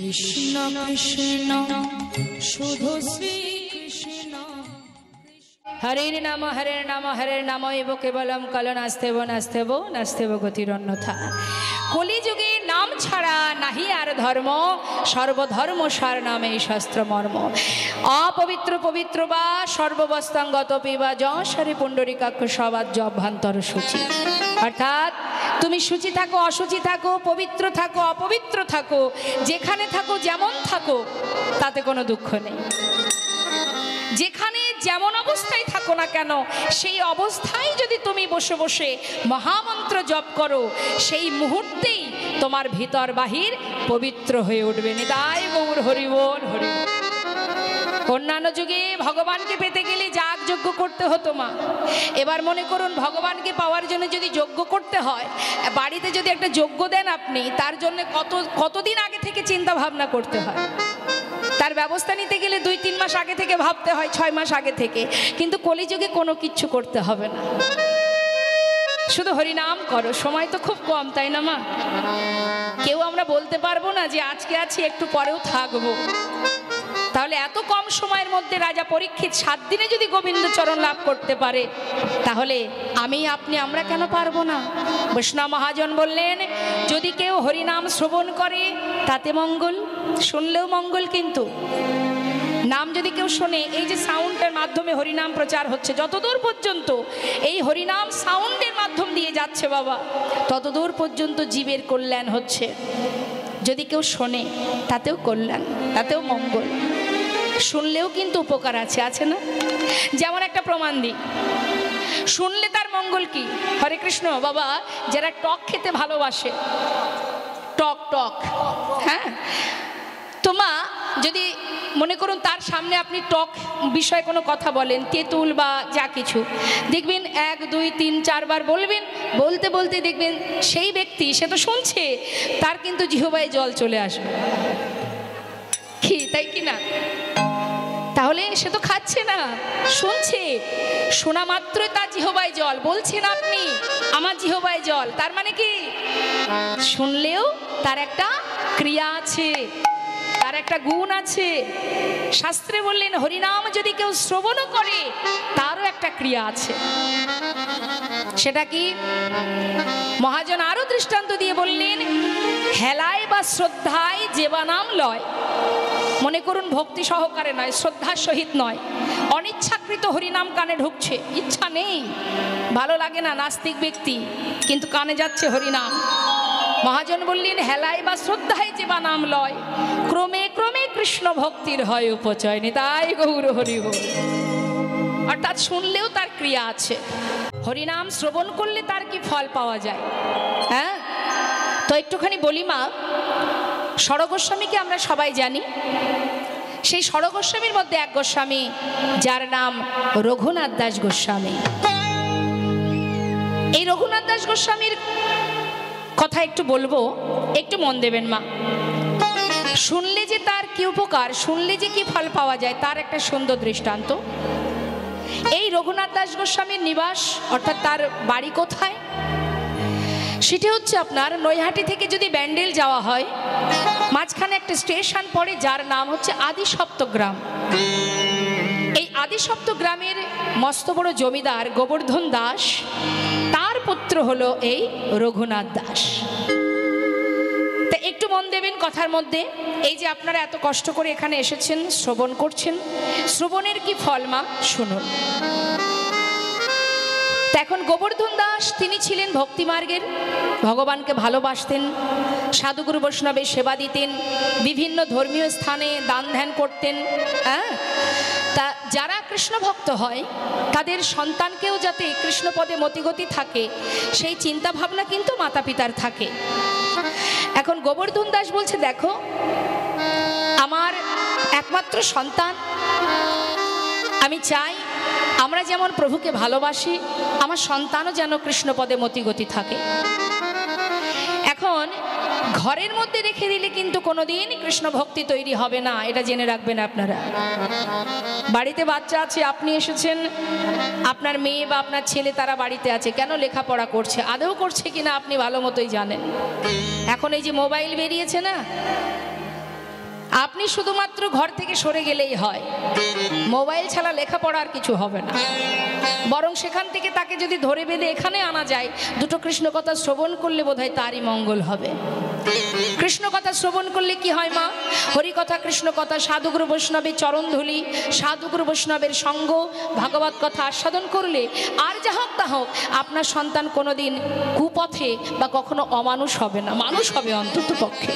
কৃষ্ণ কৃষ্ণ শুধু শ্রী কৃষ্ণ। হরের নাম হরের নাম হরের নাম এব কেবলম কল নাস্তেব নাস্তেব নাস্তেব গতিরন্যথা। কলিযুগে নাম ছাড়া নাহি আর ধর্ম, সর্বধর্ম সার নামে শাস্ত্র মর্ম। অপবিত্র পবিত্র বা সর্ববস্তাঙ্গত পিবা যশারে পুণ্ডরিকাক্ষ সবাজ্য অভ্যন্তর সূচি। অর্থাৎ তুমি সূচি থাকো অসুচি থাকো, পবিত্র থাকো অপবিত্র থাকো, যেখানে থাকো যেমন থাকো তাতে কোনো দুঃখ নেই। যেখানে যেমন অবস্থায় থাকো না কেন সেই অবস্থায় যদি তুমি বসে বসে মহামন্ত্র জপ করো, সেই মুহূর্তেই তোমার ভিতর বাহির পবিত্র হয়ে উঠবে। নিতাই গৌর হরি বল হরি বল। অন্যান্য যুগে ভগবানকে পেতে গেলে যাগ যজ্ঞ করতে হতো মা। এবার মনে করুন ভগবানকে পাওয়ার জন্য যদি যজ্ঞ করতে হয়, বাড়িতে যদি একটা যজ্ঞ দেন আপনি, তার জন্য কতদিন আগে থেকে চিন্তা ভাবনা করতে হয়। তার ব্যবস্থা নিতে গেলে 2-3 মাস আগে থেকে ভাবতে হয়, 6 মাস আগে থেকে। কিন্তু কলিযুগে কোনো কিচ্ছু করতে হবে না, শুধু হরিনাম করো। সময় তো খুব কম, তাই না মা? কেউ আমরা বলতে পারবো না যে আজকে আছি একটু পরেও থাকবো। তাহলে এত কম সময়ের মধ্যে রাজা পরীক্ষিত 7 দিনে যদি গোবিন্দ চরণ লাভ করতে পারে, তাহলে আমি আপনি আমরা কেন পারবো না? বৈষ্ণব মহাজন বললেন, যদি কেউ হরিনাম শ্রবণ করে তাতে মঙ্গল, শুনলেও মঙ্গল। কিন্তু নাম যদি কেউ শোনে, এই যে সাউন্ডের মাধ্যমে হরিনাম প্রচার হচ্ছে, যতদূর পর্যন্ত এই হরিনাম সাউন্ডের মাধ্যম দিয়ে যাচ্ছে বাবা, ততদূর পর্যন্ত জীবের কল্যাণ হচ্ছে। যদি কেউ শোনে তাতেও কল্যাণ, তাতেও মঙ্গল। শুনলেও কিন্তু উপকার আছে, আছে না? যেমন একটা প্রমাণ দিই, শুনলে তার মঙ্গল কি? হরে কৃষ্ণ বাবা, যারা টক খেতে ভালোবাসে, টক টক, হ্যাঁ, তোমা যদি মনে করুন তার সামনে আপনি টক বিষয়ে কোনো কথা বলেন, তেঁতুল বা যা কিছু, দেখবেন 1, 2, 3, 4 বার বলবেন, বলতে বলতে দেখবেন সেই ব্যক্তি, সে তো শুনছে, তার কিন্তু জিহ্বায় জল চলে আসবে। কি তাই কি না? তাহলে সে তো খাচ্ছে না, শুনছে, শোনা মাত্রই তার জিহ্বায় জল। বলছেন আপনি আমার জিহ্বায় জল, তার মানে কি? শুনলেও তার একটা ক্রিয়া আছে, তার একটা গুণ আছে। শাস্ত্রে বললেন হরিনাম যদি কেউ শ্রবণ করে তারও একটা ক্রিয়া আছে। সেটা কি? মহাজন আরো দৃষ্টান্ত দিয়ে বললেন, হেলায় বা শ্রদ্ধায় যেবা নাম লয়। মনে করুন ভক্তি সহকারে নয়, শ্রদ্ধার সহিত নয়, অনিচ্ছাকৃত হরিনাম কানে ঢুকছে, ইচ্ছা নেই, ভালো লাগে না, নাস্তিক ব্যক্তি, কিন্তু কানে যাচ্ছে হরিনাম। মহাজন বললেন হেলায় বা শ্রদ্ধায় যেবা নাম লয়, ক্রমে ক্রমে কৃষ্ণ ভক্তির হয় উপচয়। নিতাই গৌর হরি বল। অর্থাৎ শুনলেও তার ক্রিয়া আছে। হরিনাম শ্রবণ করলে তার কি ফল পাওয়া যায়? হ্যাঁ, তো একটুখানি বলি মা, ষড়গোস্বামীকে আমরা সবাই জানি। সেই ষড়গোস্বামীর মধ্যে এক গোস্বামী, যার নাম রঘুনাথ দাস গোস্বামী। এই রঘুনাথ দাস গোস্বামীর কথা একটু বলবো, একটু মন দেবেন মা। শুনলে যে তার কি উপকার, শুনলে যে কি ফল পাওয়া যায়, তার একটা সুন্দর দৃষ্টান্ত। এই রঘুনাথ দাস গোস্বামীর নিবাস, অর্থাৎ তার বাড়ি কোথায়, সেটা হচ্ছে আপনার নৈহাটি থেকে যদি ব্যান্ডেল যাওয়া হয়, মাঝখানে একটা স্টেশন পড়ে, যার নাম হচ্ছে আদিসপ্তগ্রাম। এই আদিসপ্তগ্রামের মস্ত বড় জমিদার গোবর্ধন দাস, তার পুত্র হলো এই রঘুনাথ দাস। তা একটু মন দেবেন কথার মধ্যে। এই যে আপনারা এত কষ্ট করে এখানে এসেছেন, শ্রবণ করছেন, শ্রবণের কি ফল মা শুনুন। এখন গোবর্ধন দাস তিনি ছিলেন ভক্তিমার্গের, ভগবানকে ভালোবাসতেন, সাধুগুরু বৈষ্ণবের সেবা দিতেন, বিভিন্ন ধর্মীয় স্থানে দান ধ্যান করতেন। হ্যাঁ, তা যারা কৃষ্ণ ভক্ত হয় তাদের সন্তানকেও যাতে কৃষ্ণপদে মতিগতি থাকে, সেই চিন্তা ভাবনা কিন্তু মাতা পিতার থাকে। এখন গোবর্ধন দাস বলছে, দেখো আমার একমাত্র সন্তান, আমি চাই আমরা যেমন প্রভুকে ভালোবাসি, আমার সন্তানও যেন কৃষ্ণপদে মতিগতি থাকে। এখন ঘরের মধ্যে রেখে দিলে কিন্তু কোনোদিন কৃষ্ণ ভক্তি তৈরি হবে না, এটা জেনে রাখবেন আপনারা। বাড়িতে বাচ্চা আছে, আপনি এসেছেন, আপনার মেয়ে বা আপনার ছেলে তারা বাড়িতে আছে, কেন লেখাপড়া করছে, আদৌ করছে কিনা আপনি ভালো মতোই জানেন। এখন এই যে মোবাইল বেরিয়েছে না, আপনি শুধুমাত্র ঘর থেকে সরে গেলেই হয়, মোবাইল ছাড়া লেখাপড়া আর কিছু হবে না। বরং সেখান থেকে তাকে যদি ধরে বেঁধে এখানে আনা যায়, দুটো কৃষ্ণ কথা শ্রবণ করলে বোধহয় তারই মঙ্গল হবে। কৃষ্ণ কথা শ্রবণ করলে কি হয় মা? হরিকথা, কৃষ্ণ কথা, সাধুগুরু বৈষ্ণবের চরণধুলি, সাধুগুরু বৈষ্ণবের সঙ্গ, ভাগবত কথা আস্বাদন করলে আর যা হোক তা হোক আপনার সন্তান কোনোদিন কুপথে বা কখনো অমানুষ হবে না, মানুষ হবে অন্তত পক্ষে।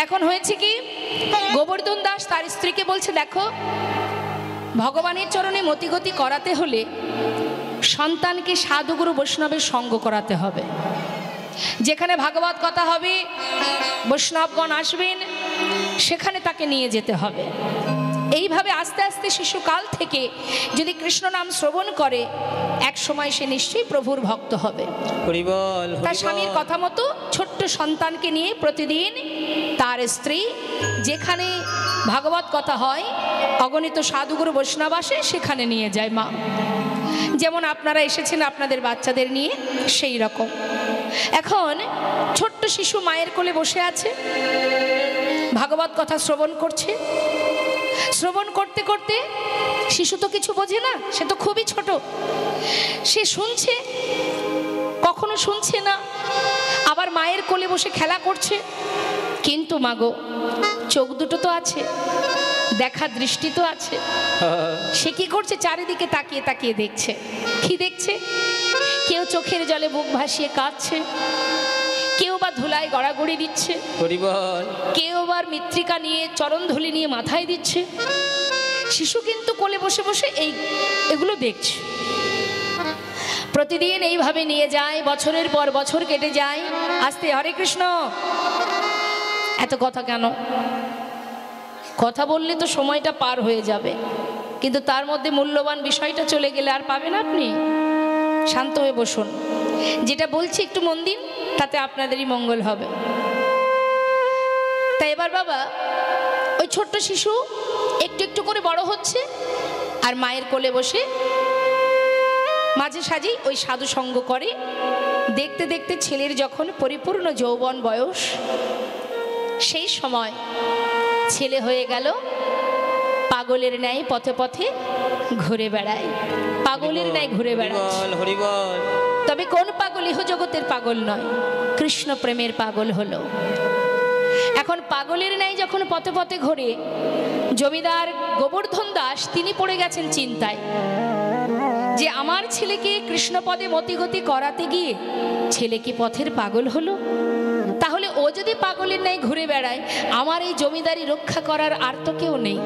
এখন হয়েছে কি, গোবর্ধন দাস তার স্ত্রীকে বলছে, দেখো ভগবানের চরণে মতিগতি করাতে হলে সন্তানকে সাধুগুরু বৈষ্ণবের সঙ্গ করাতে হবে। যেখানে ভাগবত কথা হবে, বৈষ্ণবগণ আসবেন, সেখানে তাকে নিয়ে যেতে হবে। এইভাবে আস্তে আস্তে শিশুকাল থেকে যদি কৃষ্ণ নাম শ্রবণ করে, এক সময় সে নিশ্চয়ই প্রভুর ভক্ত হবে। তার স্বামীর কথা মতো ছোট্ট সন্তানকে নিয়ে প্রতিদিন তার স্ত্রী যেখানে ভাগবত কথা হয়, অগণিত সাধুগুরু বৈষ্ণব আসে, সেখানে নিয়ে যায় মা। যেমন আপনারা এসেছেন আপনাদের বাচ্চাদের নিয়ে, সেই রকম এখন ছোট্ট শিশু মায়ের কোলে বসে আছে, ভাগবত কথা শ্রবণ করছে। শ্রবণ করতে করতে শিশু তো কিছু বোঝে না, সে তো খুবই ছোট, সে শুনছে, কখনো শুনছে না, আবার মায়ের কোলে বসে খেলা করছে। কিন্তু মাগো, চোখ দুটো তো আছে, দেখা দৃষ্টি তো আছে। সে কি করছে? চারিদিকে তাকিয়ে তাকিয়ে দেখছে। কি দেখছে? কেউ চোখের জলে বুক ভাসিয়ে কাঁদছে, কেউ বা ধুলায় গড়াগড়ি দিচ্ছে, কেউ বা মৃত্তিকা নিয়ে চরণধুলি নিয়ে মাথায় দিচ্ছে। শিশু কিন্তু কোলে বসে বসে এগুলো দেখছে। প্রতিদিন এইভাবে নিয়ে যায়, বছরের পর বছর কেটে যায়। আস্তে হরে কৃষ্ণ, এত কথা কেন? কথা বললে তো সময়টা পার হয়ে যাবে, কিন্তু তার মধ্যে মূল্যবান বিষয়টা চলে গেলে আর পাবেন আপনি। শান্ত হয়ে বসুন, যেটা বলছি একটু মন দিন, তাতে আপনাদেরই মঙ্গল হবে। তাই এবার বাবা, ওই ছোট্ট শিশু একটু একটু করে বড় হচ্ছে, আর মায়ের কোলে বসে মাঝে সাঝেই ওই সাধু সঙ্গ করে। দেখতে দেখতে ছেলের যখন পরিপূর্ণ যৌবন বয়স, সেই সময় ছেলে হয়ে গেল পাগলের ন্যায় পথে পথে ঘুরে বেড়ায়, পাগলের ন্যায় ঘুরে বেড়ায়। তবে কোন পাগল? ইহ জগতের পাগল নয়, কৃষ্ণ প্রেমের পাগল হলো। এখন পাগলের ন্যায় যখন পথে পথে ঘুরে, জমিদার গোবর্ধন দাস তিনি পড়ে গেছেন চিন্তায় যে আমার ছেলেকে কৃষ্ণপদে মতিগতি করাতে গিয়ে ছেলে কি পথের পাগল হলো? তাহলে ও যদি পাগলের ন্যায় ঘুরে বেড়ায়, আমার এই জমিদারি রক্ষা করার আর তো কেউ নেই,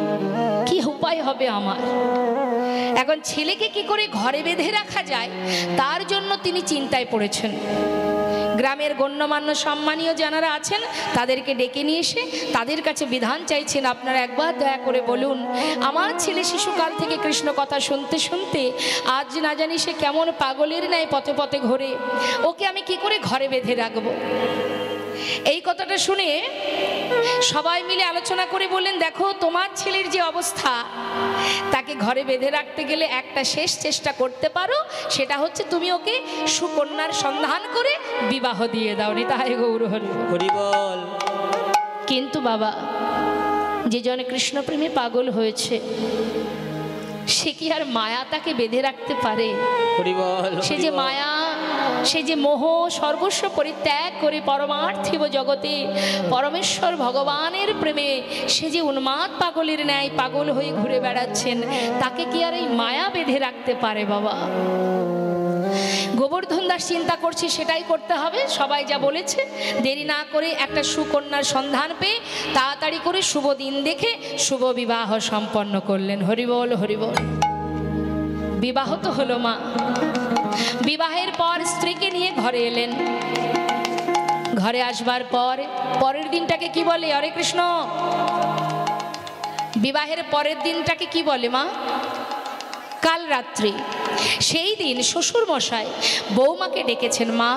কি উপায় হবে আমার? এখন ছেলেকে কি করে ঘরে বেঁধে রাখা যায়, তার জন্য তিনি চিন্তায় পড়েছেন। গ্রামের গণ্যমান্য সম্মানীয় যারা আছেন তাদেরকে ডেকে নিয়ে এসে তাদের কাছে বিধান চাইছেন, আপনারা একবার দয়া করে বলুন, আমার ছেলে শিশুকাল থেকে কৃষ্ণ কথা শুনতে শুনতে আজ না জানি সে কেমন পাগলের ন্যায় পথে পথে ঘোরে, ওকে আমি কি করে ঘরে বেঁধে রাখবো? এই কথাটা শুনে সবাই মিলে আলোচনা করে বললেন, দেখো তোমার ছেলের যে অবস্থা, তাকে ঘরে বেঁধে রাখতে গেলে একটা শেষ চেষ্টা করতে পারো, সেটা হচ্ছে তুমি ওকে সুকন্যার সন্ধান করে বিবাহ দিয়ে দাও। নিতাই গৌর হরি বল। কিন্তু বাবা, যে জনে কৃষ্ণ প্রেমে পাগল হয়েছে, সে কি আর মায়া তাকে বেঁধে রাখতে পারে? সে যে মায়া, সে যে মোহ সর্বস্ব পরিত্যাগ করে পরমার্থিব জগতে পরমেশ্বর ভগবানের প্রেমে সে যে উন্মাদ পাগলের ন্যায় পাগল হয়ে ঘুরে বেড়াচ্ছেন, তাকে কি আর এই মায়া বেঁধে রাখতে পারে বাবা? গোবর্ধন দাস চিন্তা করছে সেটাই করতে হবে। সবাই যা বলেছে, দেরি না করে একটা সুকন্যার সন্ধান পেয়ে তাড়াতাড়ি করে শুভ দিন দেখে শুভ বিবাহ সম্পন্ন করলেন। হরিবল হরিবল। বিবাহ তো হলো মা। বিবাহের পর স্ত্রীকে নিয়ে ঘরে এলেন। ঘরে আসবার পর পরের দিনটাকে কি বলে? হরে কৃষ্ণ। বিবাহের পরের দিনটাকে কি বলে মা? কাল রাত্রি। সেই দিন শ্বশুর মশাই বৌমাকে ডেকেছেন, মা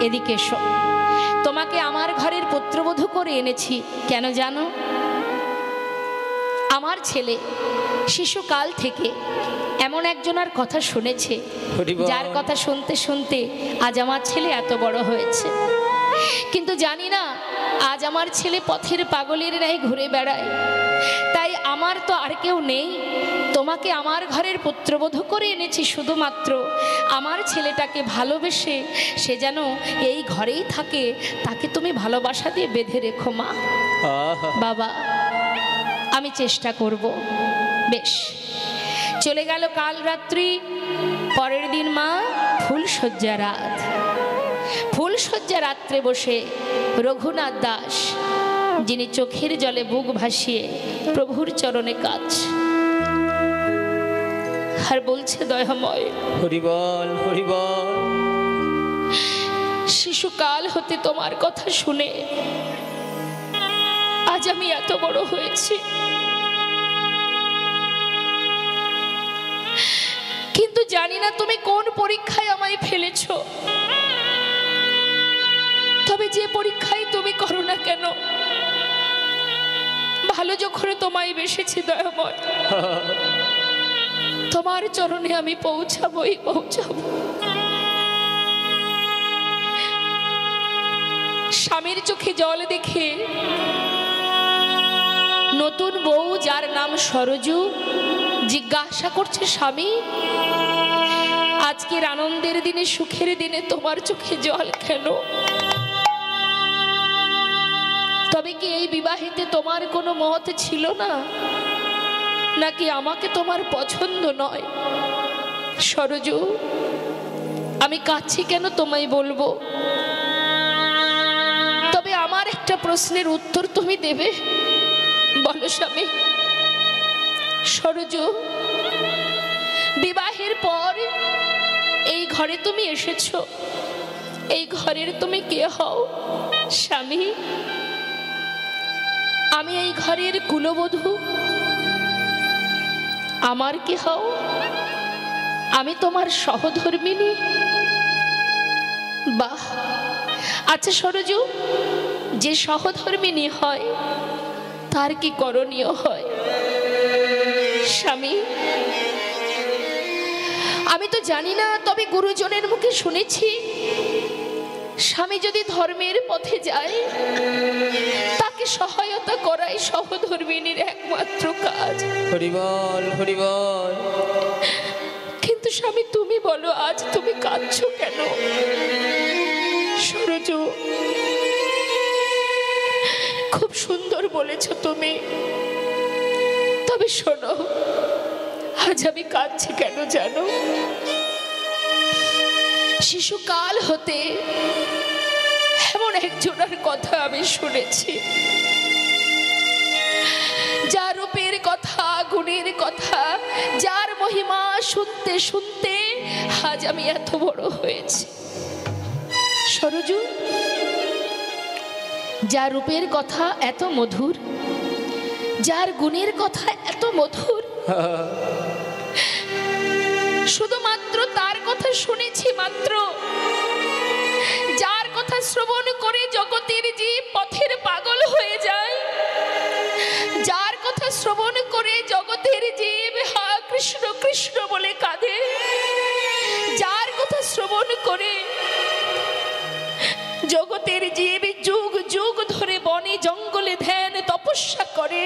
এদিকে এসো, তোমাকে আমার ঘরের পুত্রবধূ করে এনেছি। কেন জানো? আমার ছেলে শিশুকাল থেকে এমন একজনের কথা শুনেছে, যার কথা শুনতে শুনতে আজ আমার ছেলে এত বড় হয়েছে। কিন্তু জানি না আজ আমার ছেলে পথের পাগলের ন্যায় ঘুরে বেড়ায়, তাই আমার তো আর কেউ নেই। তোমাকে আমার ঘরের পুত্রবধূ করে এনেছি শুধুমাত্র আমার ছেলেটাকে ভালোবেসে সে যেন এই ঘরেই থাকে, তাকে তুমি ভালোবাসা দিয়ে বেঁধে রেখো মা। বাবা, আমি চেষ্টা করব। বেশ, চলে গেল কাল রাত্রি। পরের দিন মা ফুলশয্যা রাত। ফুলশয্যা রাত্রে বসে রঘুনাথ দাস, যিনি চোখের জলে বুক ভাসিয়ে প্রভুর চরণে কাজ আর বলছে, দয়াময় হরিবল হরিবল, শিশুকাল হতে তোমার কথা শুনে আজ আমি এত বড় হয়েছি, কিন্তু জানি না তুমি কোন পরীক্ষায় আমায় ফেলেছ। তবে যে পরীক্ষায় তুমি করো না কেন, ভালো যখন তোমায় বেসেছি দয়াময়, তোমার চরণে আমি পৌঁছাবই পৌঁছাবো। স্বামীর চোখে জল দেখে নতুন বউ, যার নাম সরজু, জিজ্ঞাসা করছে, স্বামী আজকের আনন্দের দিনে, সুখের দিনে তোমার চোখে জল কেন? তবে কি এই বিবাহেতে তোমার কোনো মত ছিল না, নাকি আমাকে তোমার পছন্দ নয়? সরজু, আমি কাঁদছি কেন তোমায় বলবো, তবে আমার একটা প্রশ্নের উত্তর তুমি দেবে। বলো স্বামী। সরজু, বিবাহের পর এই ঘরে তুমি এসেছো, এই ঘরের তুমি কে হও? স্বামী, আমি এই ঘরের কুলবধূ। আমার কি হও? আমি তোমার সহধর্মিনী। বাহ, আচ্ছা সরজু, যে সহধর্মিনী হয় তার কি করণীয় হয়? স্বামী, আমি তো জানি না, তবে গুরুজনের মুখে শুনেছি স্বামী যদি ধর্মের পথে যায় তাকে সহায়তা করাই সহধর্মিনীর একমাত্র কাজ। হরিবল হরিবল। কিন্তু স্বামী তুমি বলো, আজ তুমি কাঁদছো কেন? সরজু, খুব সুন্দর বলেছ তুমি, তবে শোনো, আজ আমি কাঁদছি কেন জানো? শিশুকাল হতে এমন একজনের কথা আমি শুনেছি, যার রূপের কথা, গুণের কথা, যার মহিমা শুনতে শুনতে আজ আমি এত বড় হয়েছি। সরজু, যার রূপের কথা এত মধুর, যার গুণের কথা এত মধুর, শুধুমাত্র তার কথা শুনেছি মাত্র, যার কথা শ্রবণ করে জগতের জীব পথের পাগল হয়ে যায়, যার কথা শ্রবণ করে জগতের জীব হা কৃষ্ণ কৃষ্ণ বলে কাঁদে, যার কথা শ্রবণ করে জগতের জীব যুগ যুগ ধরে বনে জঙ্গলে ধ্যান তপস্যা করে,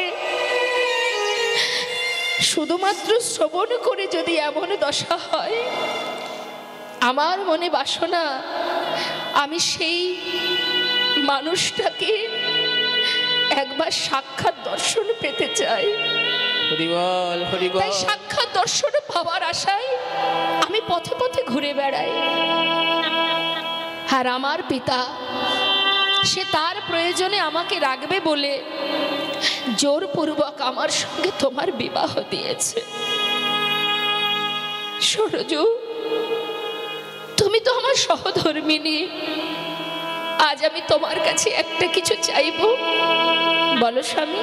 শুধুমাত্র শ্রবণ করে যদি এমন দশা হয়, আমার মনে বাসনা আমি সেই মানুষটাকে একবার সাক্ষাৎ দর্শন পেতে চাই। হরিবল হরিবল। তাই সাক্ষাৎ দর্শন পাওয়ার আশায় আমি পথে পথে ঘুরে বেড়াই। আর আমার পিতা, সে তার প্রয়োজনে আমাকে রাখবে বলে জোরপূর্বক আমার সঙ্গে তোমার বিবাহ দিয়েছে। সরজু, তুমি তো আমার সহধর্মিনী, আজ আমি তোমার কাছে একটা কিছু চাইবো। বলো স্বামী।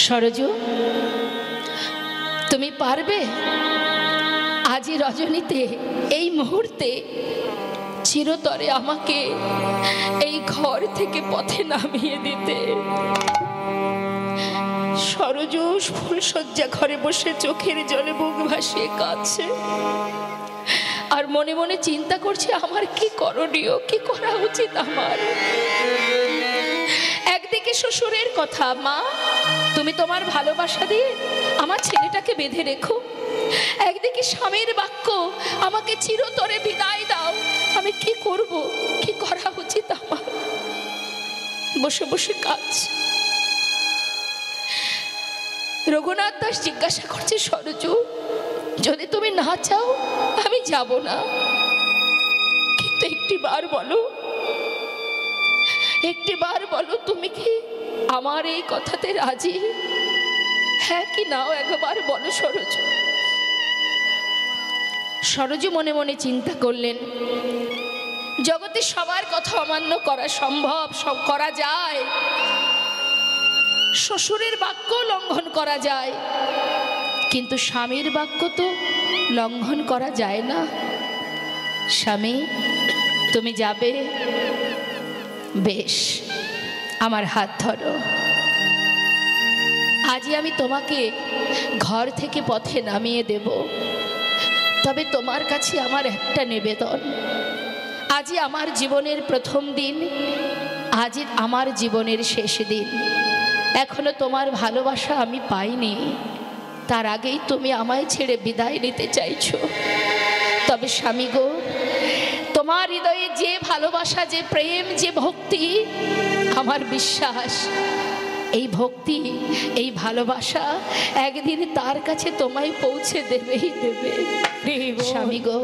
সরজু, তুমি পারবে আজই রজনীতে, এই মুহূর্তে চিরতরে আমাকে এই ঘর থেকে পথে নামিয়ে দিতে? সরজু ফুলশয্যা ঘরে বসে চোখের জলে বুক ভাসিয়ে কাঁদছে। আর মনে মনে চিন্তা করছি আমার কি করণীয়, কি করা উচিত আমার। একদিকে শ্বশুরের কথা, মা তুমি তোমার ভালোবাসা দিয়ে আমার ছেলেটাকে বেঁধে রেখো, একদিকে স্বামীর বাক্য আমাকে চিরতরে বিদায় দাও। আমি কি করব, কি করা উচিত আমার? বসে বসে কাজ। রঘুনাথ দাস জিজ্ঞাসা করছে, সরজু যদি তুমি না চাও আমি যাব না, কিন্তু একটিবার বলো, একটিবার বলো তুমি কি আমার এই কথাতে রাজি? হ্যাঁ কি নাও একবার বলো সরজু। সরজু মনে মনে চিন্তা করলেন, জগতে সবার কথা অমান্য করা সম্ভব, সব করা যায়, শ্বশুরের বাক্য লঙ্ঘন করা যায়, কিন্তু স্বামীর বাক্য তো লঙ্ঘন করা যায় না। স্বামী তুমি যাবে, বেশ আমার হাত ধরো, আজই আমি তোমাকে ঘর থেকে পথে নামিয়ে দেব, তবে তোমার কাছে আমার একটা নিবেদন, আজই আমার জীবনের প্রথম দিন, আজই আমার জীবনের শেষ দিন, এখনো তোমার ভালোবাসা আমি পাইনি, তার আগেই তুমি আমায় ছেড়ে বিদায় নিতে চাইছো। তবে স্বামী গো, তোমার হৃদয়ে যে ভালোবাসা, যে প্রেম, যে ভক্তি, আমার বিশ্বাস এই ভক্তি, এই ভালোবাসা একদিন তার কাছে তোমায় পৌঁছে দেবেই দেবে। স্বামী গো,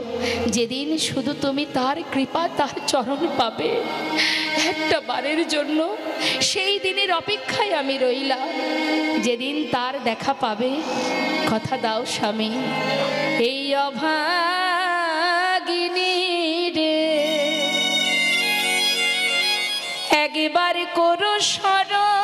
যেদিন শুধু তুমি তার কৃপা, তার চরণ পাবে, একটা বারের জন্য সেই দিনের অপেক্ষায় আমি রইলাম, যেদিন তার দেখা পাবে। কথা দাও স্বামী। এই অভাগিনী রে একবার করো স্মরণ,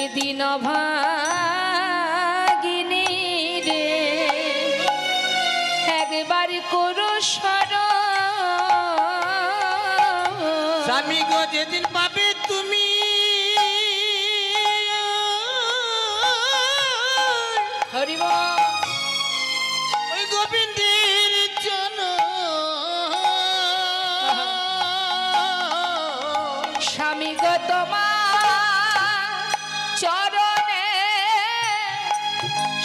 সেদিন অভাগিনী রে একবার করো স্মরণ। স্বামী গো যেদিন পাবে তুমি হরিব ওই গোবিন্দের জন্য, স্বামী গো তোমার চরণে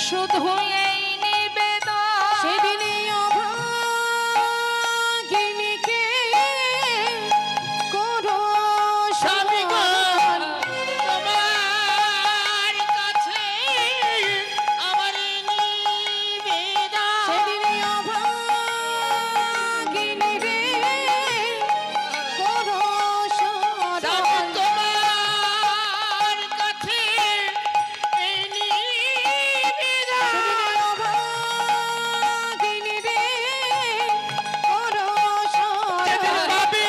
শুধু এই নিবেদন, সেদিনই অভাগিনীকে করো স্বামী গো স্মরণ। তোমার কাছে আমার নিবেদন, সেদিনই অভাগিনী রে করো স্বামী স্মরণ। তোমার কাছে এই নিবেদন, সেদিনই অভাগিনী রে করো যেদিন স্মরণ। পাবে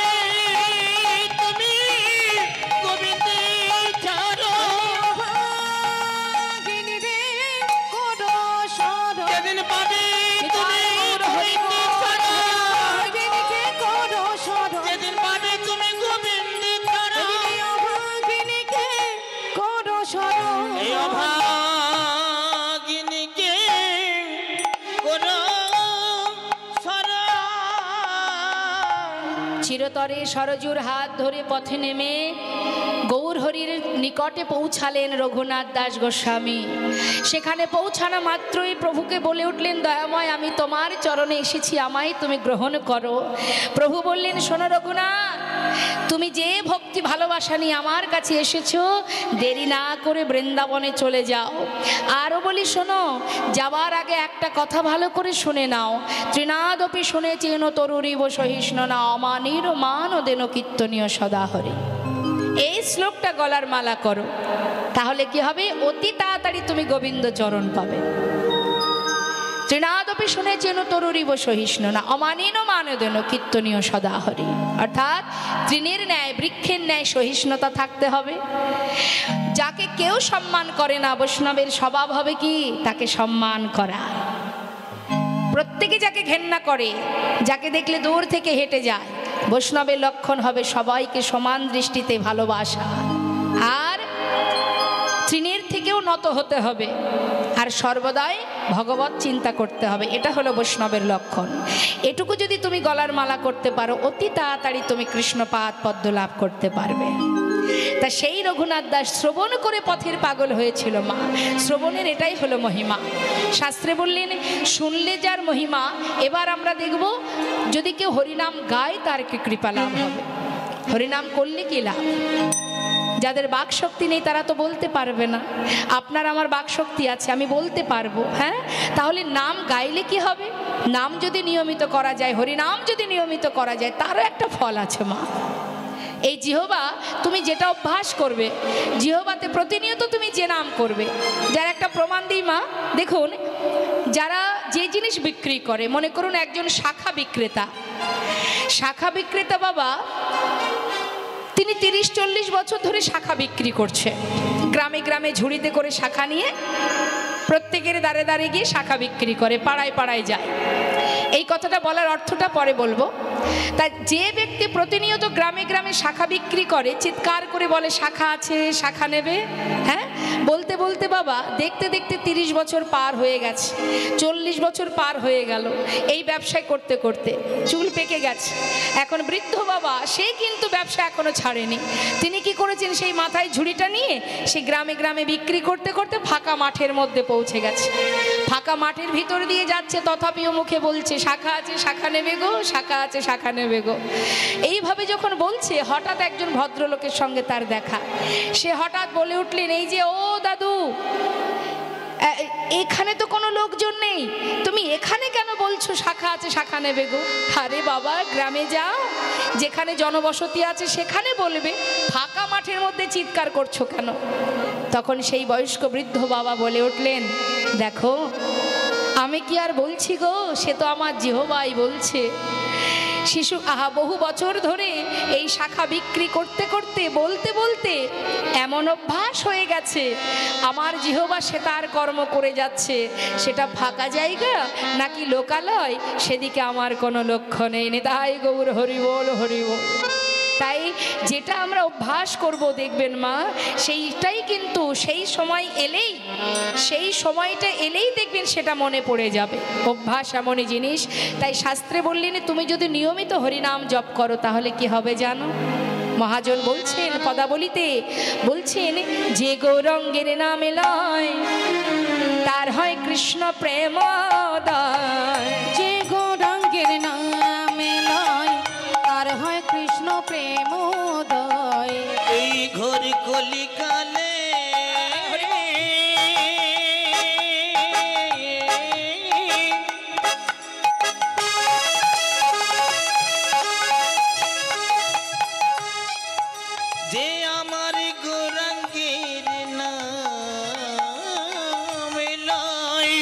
তুমি গোবিন্দের চরণ, অভাগিনী রে করো স্মরণ। যেদিন পাবে তুমি গোবিন্দের চরণ, অভাগিনীকে করো স্মরণ। যেদিন পাবে তুমি গোবিন্দের চরণ, সেদিনই অভাগিনীকে করো স্মরণ। এই অভাগিনীকে করো স্মরণ। চিরতরে সরজুর হাত ধরে পথে নেমে গৌরহরির নিকটে পৌঁছালেন রঘুনাথ দাস গোস্বামী। সেখানে পৌঁছানো মাত্রই প্রভুকে বলে উঠলেন, দয়াময় আমি তোমার চরণে এসেছি, আমায় তুমি গ্রহণ করো। প্রভু বললেন, শোনো রঘুনাথ, তুমি যে ভক্তি ভালোবাসা নিয়ে আমার কাছে এসেছো, দেরি না করে বৃন্দাবনে চলে যাও। আরও বলি শোনো, যাওয়ার আগে একটা কথা ভালো করে শুনে নাও। তৃণাদপি শুনেছেন তরুরিব সহিষ্ণু না অমানির মান দেন কীর্তনীয় সদাহরি। এই শ্লোকটা গলার মালা করো, তাহলে কি হবে? অতি তাড়াতাড়ি তুমি গোবিন্দ চরণ পাবে। তৃণাদপি শুনেছেন তরুরিব সহিষ্ণু না অমানিন মানদেন কীর্তনীয় সদাহরি। অর্থাৎ তৃণের ন্যায়, বৃক্ষের ন্যায় সহিষ্ণুতা থাকতে হবে। যাকে কেউ সম্মান করে না, বৈষ্ণবের স্বভাব হবে কি? তাকে সম্মান করা। প্রত্যেকে যাকে ঘেন্না করে, যাকে দেখলে দূর থেকে হেঁটে যায়, বৈষ্ণবের লক্ষণ হবে সবাইকে সমান দৃষ্টিতে ভালোবাসা। আর তৃণের থেকেও নত হতে হবে, আর সর্বদাই ভগবত চিন্তা করতে হবে। এটা হলো বৈষ্ণবের লক্ষণ। এটুকু যদি তুমি গলার মালা করতে পারো, অতি তাড়াতাড়ি তুমি কৃষ্ণপাদ পদ্ম লাভ করতে পারবে। তা সেই রঘুনাথ দাস শ্রবণ করে পথের পাগল হয়েছিল মা। শ্রবণের এটাই হলো মহিমা। শাস্ত্রে বললেন, শুনলে যার মহিমা। এবার আমরা দেখব, যদি কেউ হরিনাম গায় তার কি কৃপা লাভ হবে। হরিনাম করলে কি লাভ? যাদের বাক শক্তি নেই তারা তো বলতে পারবে না। আপনার আমার বাক শক্তি আছে, আমি বলতে পারবো। হ্যাঁ, তাহলে নাম গাইলে কি হবে? নাম যদি নিয়মিত করা যায়, হরিনাম যদি নিয়মিত করা যায়, তারও একটা ফল আছে মা। এই জিহ্বা তুমি যেটা অভ্যাস করবে, জিহ্বাতে প্রতিনিয়ত তুমি যে নাম করবে। যার একটা প্রমাণ দিই মা, দেখুন, যারা যে জিনিস বিক্রি করে, মনে করুন একজন শাখা বিক্রেতা। শাখা বিক্রেতা বাবা, তিনি 30-40 বছর ধরে শাখা বিক্রি করছে। গ্রামে গ্রামে ঝুড়িতে করে শাখা নিয়ে প্রত্যেকের দ্বারে দ্বারে গিয়ে শাখা বিক্রি করে, পাড়ায় পাড়ায় যায়। এই কথাটা বলার অর্থটা পরে বলবো। তা যে ব্যক্তি প্রতিনিয়ত গ্রামে গ্রামে শাখা বিক্রি করে, চিৎকার করে বলে শাখা আছে, শাখা নেবে, হ্যাঁ, বলতে বলতে বাবা দেখতে দেখতে 30 বছর পার হয়ে গেছে, 40 বছর পার হয়ে গেল। এই ব্যবসায় করতে করতে চুল পেকে গেছে। এখন বৃদ্ধ বাবা, সে কিন্তু ব্যবসা এখনো ছাড়েনি। তিনি কি করেছেন? সেই মাথায় ঝুড়িটা নিয়ে সে গ্রামে গ্রামে বিক্রি করতে করতে ফাঁকা মাঠের মধ্যে পৌঁছে গেছে। ফাঁকা মাঠের ভিতর দিয়ে যাচ্ছে, তথাপিও মুখে বলছে শাখা আছে, শাখা নেবে গো, শাখা আছে, শাখা নেবে গো। এইভাবে যখন বলছে, হঠাৎ একজন ভদ্রলোকের সঙ্গে তার দেখা। সে হঠাৎ বলে উঠলেন, এই যে ও দাদু, এখানে তো কোনো লোকজন নেই, তুমি এখানে কেন বলছো শাখা আছে, শাখা নেবে গো? আরে বাবা, গ্রামে যাও, যেখানে জনবসতি আছে সেখানে বলবে, ফাঁকা মাঠের মধ্যে চিৎকার করছো কেন? তখন সেই বয়স্ক বৃদ্ধ বাবা বলে উঠলেন, দেখো, আমি কি আর বলছি গো, সে তো আমার জিহ্বাই বলছে। শিশু বহু বছর ধরে এই শাখা বিক্রি করতে করতে, বলতে বলতে এমন অভ্যাস হয়ে গেছে, আমার জিহ্বা সে তার কর্ম করে যাচ্ছে। সেটা ফাঁকা জায়গা নাকি লোকালয়, সেদিকে আমার কোনো লক্ষ্য নেই। নিতাই গৌর হরি বল, হরি বল। তাই যেটা আমরা অভ্যাস করব, দেখবেন মা, সেইটাই কিন্তু সেই সময় এলেই, সেই সময়টা এলেই দেখবেন সেটা মনে পড়ে যাবে। অভ্যাস এমনই জিনিস। তাই শাস্ত্রে বললেন, তুমি যদি নিয়মিত হরিনাম জপ করো তাহলে কি হবে জানো? মহাজন বলছেন পদাবলিতে, বলছেন, যে গৌরঙ্গের নামে লয় তার হয় কৃষ্ণ প্রেমোদয়। যে গৌরাঙ্গের নামে লয় তার হয় কৃষ্ণ প্রেমোদয়। এই ঘোর কলিকালে যে আমার গৌরাঙ্গের নামে লয়,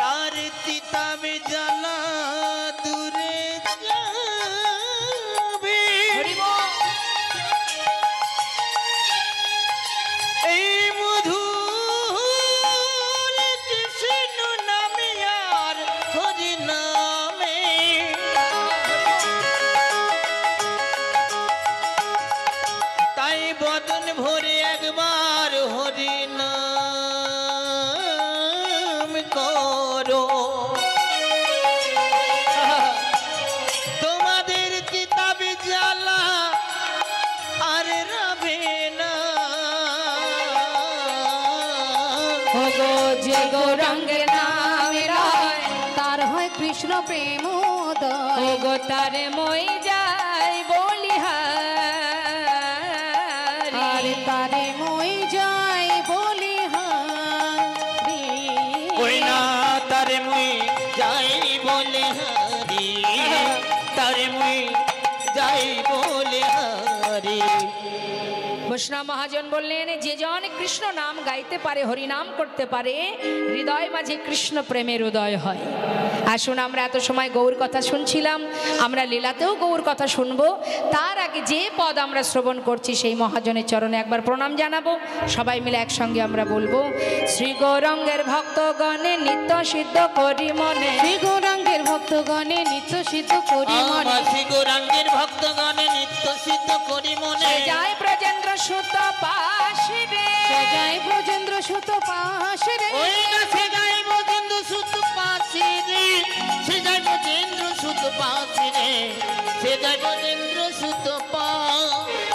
তার তিতাবে জ্বালা দূরে যাবে। এই মধুর কৃষ্ণ নামে আর হরি নামে, তাই বদন ভরে একবার হরি নাম করো। তোমাদের কিতাবে জ্বালা আর রবে না। ওগো যে গৌরঙ্গের নামে লয় কৃষ্ণ প্রেম ও উদয় গো তারে মই যাই বলিহারি আর তারে মই যাই বলি হারি ওই না তারে মুই যাই বলে হারি তারে মুই যাই বলে হারি বৈষ্ণব মহাজন বললেন যে জন কৃষ্ণ নাম গাইতে পারে হরিনাম করতে পারে হৃদয় মাঝে কৃষ্ণ প্রেমের উদয় হয়। আসুন আমরা এত সময় গৌর কথা শুনছিলাম, আমরা লীলাতেও গৌর কথা শুনবো। তার আগে যে পদ আমরা শ্রবণ করছি সেই মহাজনের চরণে একবার প্রণাম জানাবো। সবাই মিলে একসঙ্গে আমরা বলবো, শ্রী গৌরাঙ্গের ভক্তগণে নিত্য সিদ্ধ করি মনে, শ্রী গৌরাঙ্গের ভক্তগণে নিত্য সিদ্ধ করি মনে, আমার শ্রী গৌরাঙ্গের ভক্তগণে নিত্য সিদ্ধ করি মনে, সে যায় ব্রজেন্দ্র সুত পাশে রে, সে যায় ব্রজেন্দ্র সুত পাশে রে, ওই না সে যায় ব্রজেন্দ্র সুত পাশে রে, সে যায় ব্রজেন্দ্র সুত পাশে রে, সে যায় ব্রজেন্দ্র সুত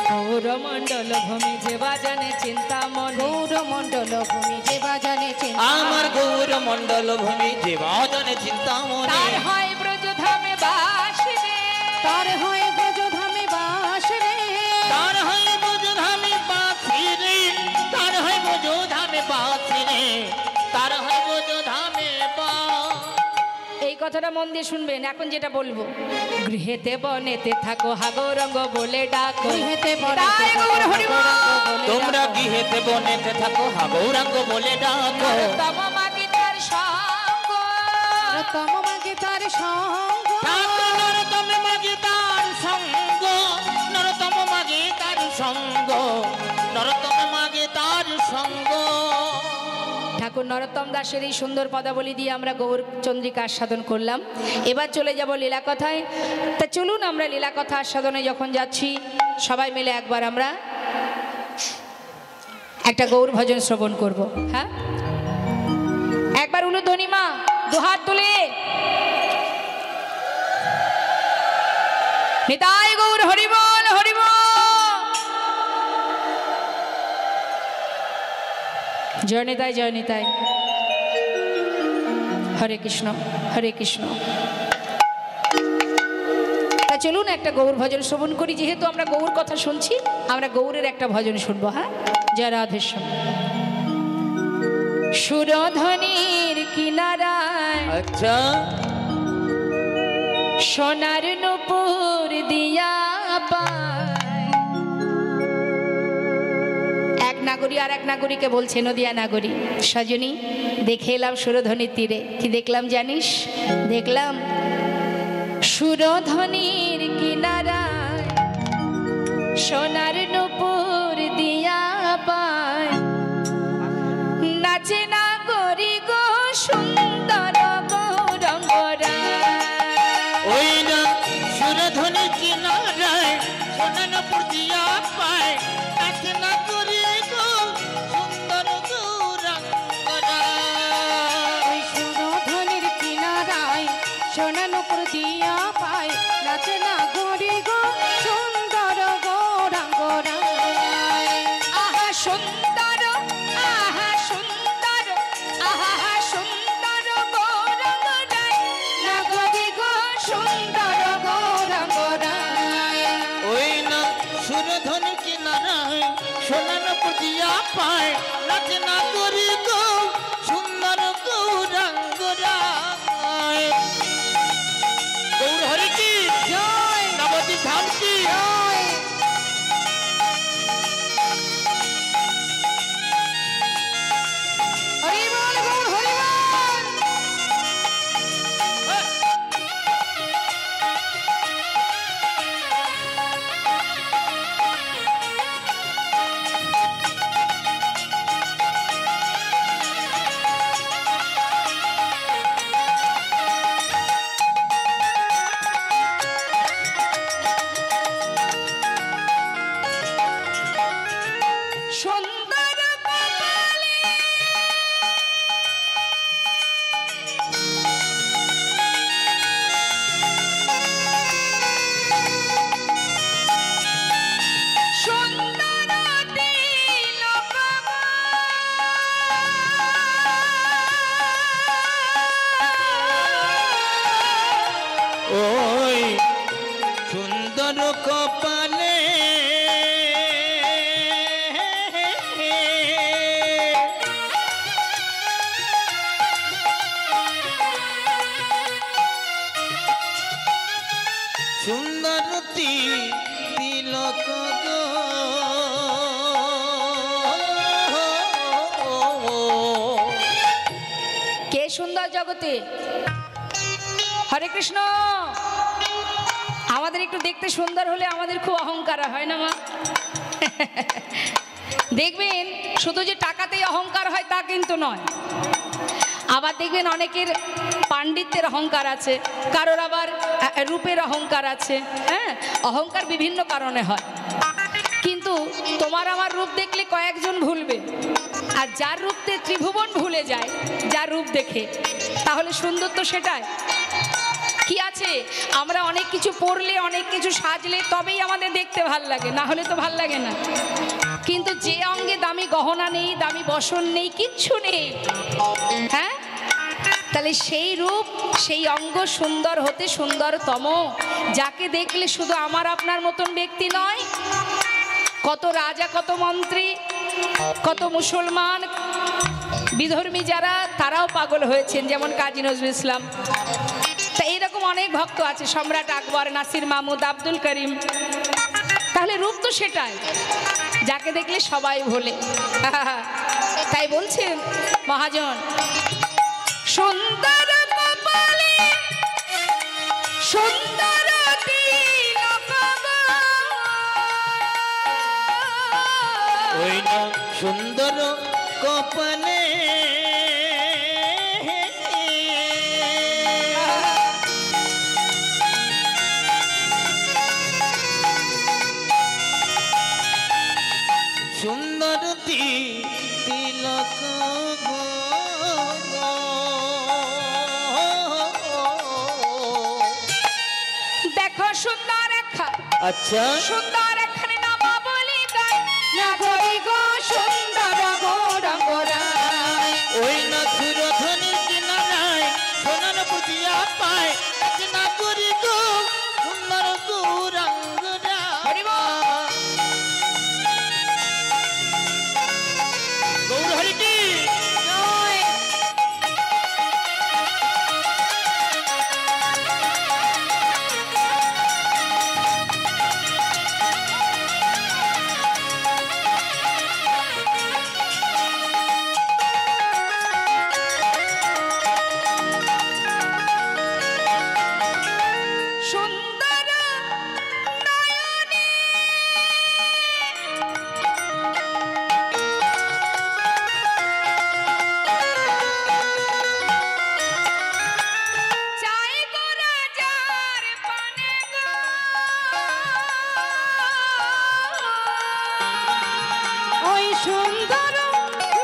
গৌরমণ্ডল ভূমি যে বাজানে চিন্তা মনে, গৌরমণ্ডল ভূমি যে বাজানে চিন্তা আমার গৌর মণ্ডল ভূমি যে বাজনে চিন্তা মনে, তার হয় ব্রজধামে বাস রে, তার হয় ব্রজধামে বাস রে, তার হয় ব্রজধামে বাসি রে, তার হয় ব্রজধামে বাসি রে, তার হয় ব্রজধামে বাস। এই কথাটা মন দিয়ে শুনবেন। এখন যেটা বলবো, গৃহেতে বনেতে থাকো হাগৌরঙ্গ বলে ডাকো, গৃহেতে তাই গৌর হরিবল। তোমরা গৃহেতে বনেতে থাকো হা গৌরাঙ্গ বলে ডাকো, তম মাগি তার সঙ্গ, তম মাগে তার সঙ্গ, ঠাকুর নরতম মাগে তার সঙ্গ, নরতম মাগে তার সঙ্গ, নরতম মাগে তার সঙ্গ। ঠাকুর নরোত্তম দাসের এই সুন্দর পদাবলী দিয়ে আমরা গৌর চন্দ্রিকা আস্বাদন করলাম। এবার চলে যাব লীলা কথায়। তা চলুন আমরা লীলা কথা আস্বাদনে যখন যাচ্ছি সবাই মিলে একবার আমরা একটা গৌর ভজন শ্রবণ করব। হ্যাঁ, একবার উলুধ্বনি মা দুহাত তুলে নিতাই গৌর হরিবল হরিবল। জয় নিতাই জয় নিতাই, হরে কৃষ্ণ হরে কৃষ্ণ। তা চলুন একটা গৌর ভজন শ্রবণ করি। যেহেতু আমরা গৌর কথা শুনছি, আমরা গৌরের একটা ভজন শুনবো। হ্যাঁ, জয় রাধেশ্যাম। সুরধ্বনির কিনারায় আচ্ছা সোনার নূপুর দিয়া পায়, এক নাগরী আর এক নাগরীকে বলছে, নদিয়া নাগরী, সজনী দেখে এলাম সুরধ্বনির তীরে। কি দেখলাম জানিস? দেখলাম সুরধ্বনির কিনারায় সোনার নূপুর দিয়া পায়, নাচে নাগরী গো সুন্দর গৌরঙ্গরা। ওই না সুরধ্বনি কিনারায় সোনানপুর দিয়া পায়, নাচে না করি গো সুন্দর গৌরাঙ্গরা। ওই সুরধ্বনির কিনারায় সোনানুপুর দিয়া পায়, নাচে না গরি গো সুন্দর গৌরাঙ্গরা। আহা সুন্দর, আহা সুন্দর, আহা সুন্দর গৌরঙ্গরায়, নাগরি গো সুন্দর গৌরাঙ্গরা। ওই না সুরধ্বনি কিনারায় সোনানপুর দিয়া পায়, নাচে না করি গো সুন্দর গৌরাঙ্গরা। গৌর হরি কি জয় নবদ্বীপ ধাম কি জয়। হরিবল গৌর হরিবল। সুন্দর কপালে সুন্দর তিলক গো কে সুন্দর জগতে? হরে কৃষ্ণ। আমাদের একটু দেখতে সুন্দর হলে আমাদের খুব অহংকার হয় না মা? দেখবেন শুধু যে টাকাতেই অহংকার হয় তা কিন্তু নয়। আবার দেখবেন অনেকের পাণ্ডিত্যের অহংকার আছে, কারোর আবার রূপের অহংকার আছে। হ্যাঁ, অহংকার বিভিন্ন কারণে হয়। কিন্তু তোমার আমার রূপ দেখলে কয়েকজন ভুলবে, আর যার রূপতে ত্রিভুবন ভুলে যায় যার রূপ দেখে, তাহলে সুন্দর তো সেটাই। কি আছে, আমরা অনেক কিছু পরলে অনেক কিছু সাজলে তবেই আমাদের দেখতে ভাল লাগে, না হলে তো ভাল লাগে না। কিন্তু যে অঙ্গে দামি গহনা নেই, দামি বসন নেই, কিচ্ছু নেই, হ্যাঁ, তাহলে সেই রূপ সেই অঙ্গ সুন্দর হতে সুন্দরতম, যাকে দেখলে শুধু আমার আপনার মতন ব্যক্তি নয়, কত রাজা, কত মন্ত্রী, কত মুসলমান বিধর্মী যারা, তারাও পাগল হয়েছেন, যেমন কাজী নজরুল ইসলাম। তা এইরকম অনেক ভক্ত আছে, সম্রাট আকবর, নাসির মাহমুদ, আব্দুল করিম। তাহলে রূপ তো সেটাই, যাকে দেখলে সবাই ভোলে। তাই বলছেন মহাজন, সুন্দর কপালে সুন্দর তিলক গো। ওই না সুন্দর কপালে সুন্দর তিলক গো। দেখো সুন্দর একখান, আচ্ছা সুন্দর একখানে নামা বলি গাই, না করি গো সুন্দর গৌরঙ্গরায়। ওই না সুরধনের কিনারায় সোনার বুঝিয়া পায়, না করি গো সুন্দর গৌরাঙ্গরা। গৌর হরি কি নয়, সুন্দর নয়নে চাই গো রাজার পানে গো। ওই সুন্দর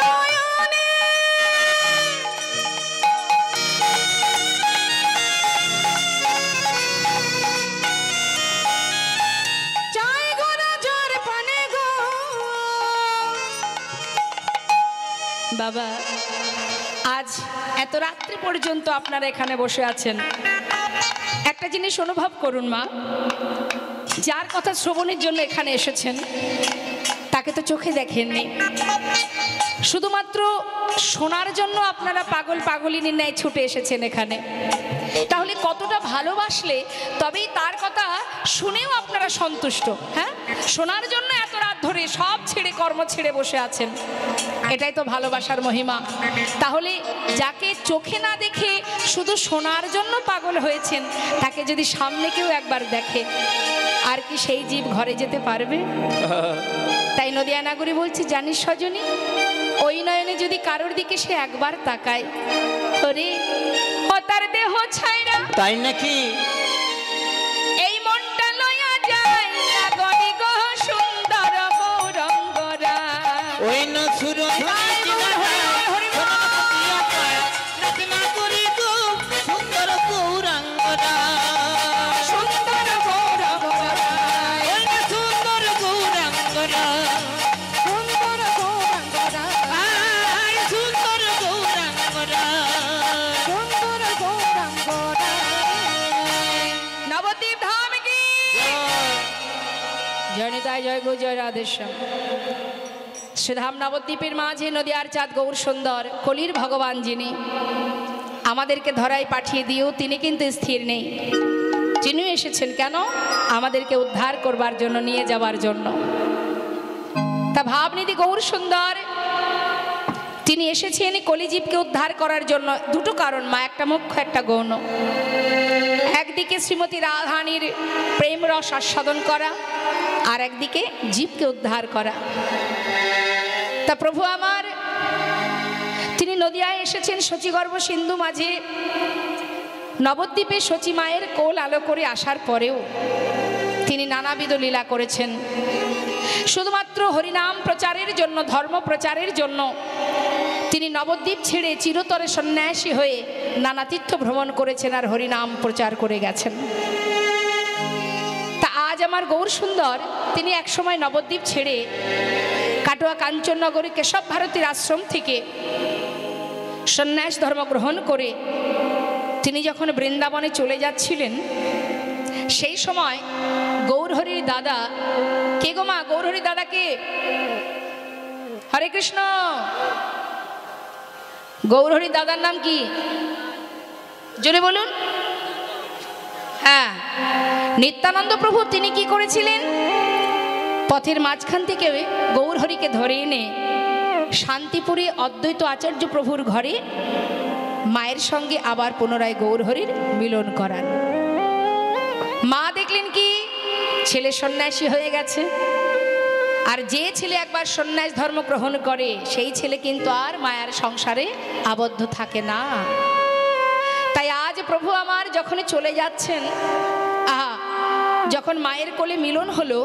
নয়নে চাই গো রাজার পানে গো। বাবা, আজ এত রাত্রি পর্যন্ত আপনারা এখানে বসে আছেন, একটা জিনিস অনুভব করুন মা, যার কথা শ্রবণের জন্য এখানে এসেছেন তাকে তো চোখে দেখেননি, শুধুমাত্র শোনার জন্য আপনারা পাগল পাগলিনীর ন্যায় ছুটে এসেছেন এখানে। তাহলে কতটা ভালোবাসলে তবেই তার কথা শুনেও আপনারা সন্তুষ্ট। হ্যাঁ, শোনার জন্য এত রাত ধরে সব ছেড়ে কর্ম ছেড়ে বসে আছেন, এটাই তো ভালোবাসার মহিমা। তাহলে যাকে চোখে না দেখে শুধু শোনার জন্য পাগল হয়েছেন, তাকে যদি সামনে কেউ একবার দেখে, আর কি সেই জীব ঘরে যেতে পারবে? তাই নদিয়া নাগরী বলছি, জানিস সজনী, ওই নয়নে যদি কারোর দিকে সে একবার তাকায়, ওরে ও তার দেহ ছাইরা তাই নাকি? এই মনটা লয়া যায় না গরি গো সুন্দর গৌরঙ্গরা। ওই না সুরধনের কিনারায় সোনার বুঝিয়া পায়, না করি গো সুন্দর গৌরাঙ্গরা। সুন্দর গৌরঙ্গরা, ওই না সুন্দর গৌরাঙ্গরা। সুন্দর গৌরঙ্গরা, আয় সুন্দর গৌরাঙ্গরা। সুন্দর গৌরঙ্গরা। জয় নিতাই, জয় গো, জয় রাধেশ্যাম। শ্রীধাম নবদ্বীপের মাঝে নদিয়ার চাঁদ গৌর সুন্দর কলির ভগবান যিনি আমাদেরকে ধরায় পাঠিয়ে দিয়েও তিনি কিন্তু স্থির নেই। যিনি এসেছেন কেন? আমাদেরকে উদ্ধার করবার জন্য, নিয়ে যাবার জন্য। তা ভাবনিধি গৌর সুন্দর তিনি এসেছেন কলিজীবকে উদ্ধার করার জন্য। দুটো কারণ মা, একটা মুখ্য একটা গৌণ। একদিকে শ্রীমতী রাধারানীর প্রেম রস আস্বাদন করা, আর একদিকে জীবকে উদ্ধার করা। তা প্রভু আমার তিনি নদিয়ায় এসেছেন শচীগর্ভ সিন্ধু মাঝে। নবদ্বীপে শচী মায়ের কোল আলো করে আসার পরেও তিনি নানাবিধ লীলা করেছেন। শুধুমাত্র হরিনাম প্রচারের জন্য, ধর্ম প্রচারের জন্য তিনি নবদ্বীপ ছেড়ে চিরতরে সন্ন্যাসী হয়ে নানা তীর্থ ভ্রমণ করেছেন আর হরিনাম প্রচার করে গেছেন। তা আজ আমার গৌর সুন্দর তিনি একসময় নবদ্বীপ ছেড়ে কাটোয়া কাঞ্চননগরী কেশব ভারতীর আশ্রম থেকে সন্ন্যাস ধর্ম গ্রহণ করে তিনি যখন বৃন্দাবনে চলে যাচ্ছিলেন, সেই সময় গৌরহরির দাদা, কে গো মা? গৌরহরির দাদা কে? হরে কৃষ্ণ। গৌরহরির দাদার নাম কি? জোরে বলুন। হ্যাঁ, নিত্যানন্দ প্রভু। তিনি কি করেছিলেন? পথের মাঝখান থেকে গৌরহরিকে ধরে এনে শান্তিপুরে অদ্বৈত আচার্য প্রভুর ঘরে মায়ের সঙ্গে আবার পুনরায় গৌরহরির মিলন করান। মা দেখলেন কি ছেলে সন্ন্যাসী হয়ে গেছে, আর যে ছেলে একবার সন্ন্যাস ধর্ম গ্রহণ করে সেই ছেলে কিন্তু আর মায়ার সংসারে আবদ্ধ থাকে না। তাই আজ প্রভু আমার যখনই চলে যাচ্ছেন, যখন মায়ের কোলে মিলন হলো,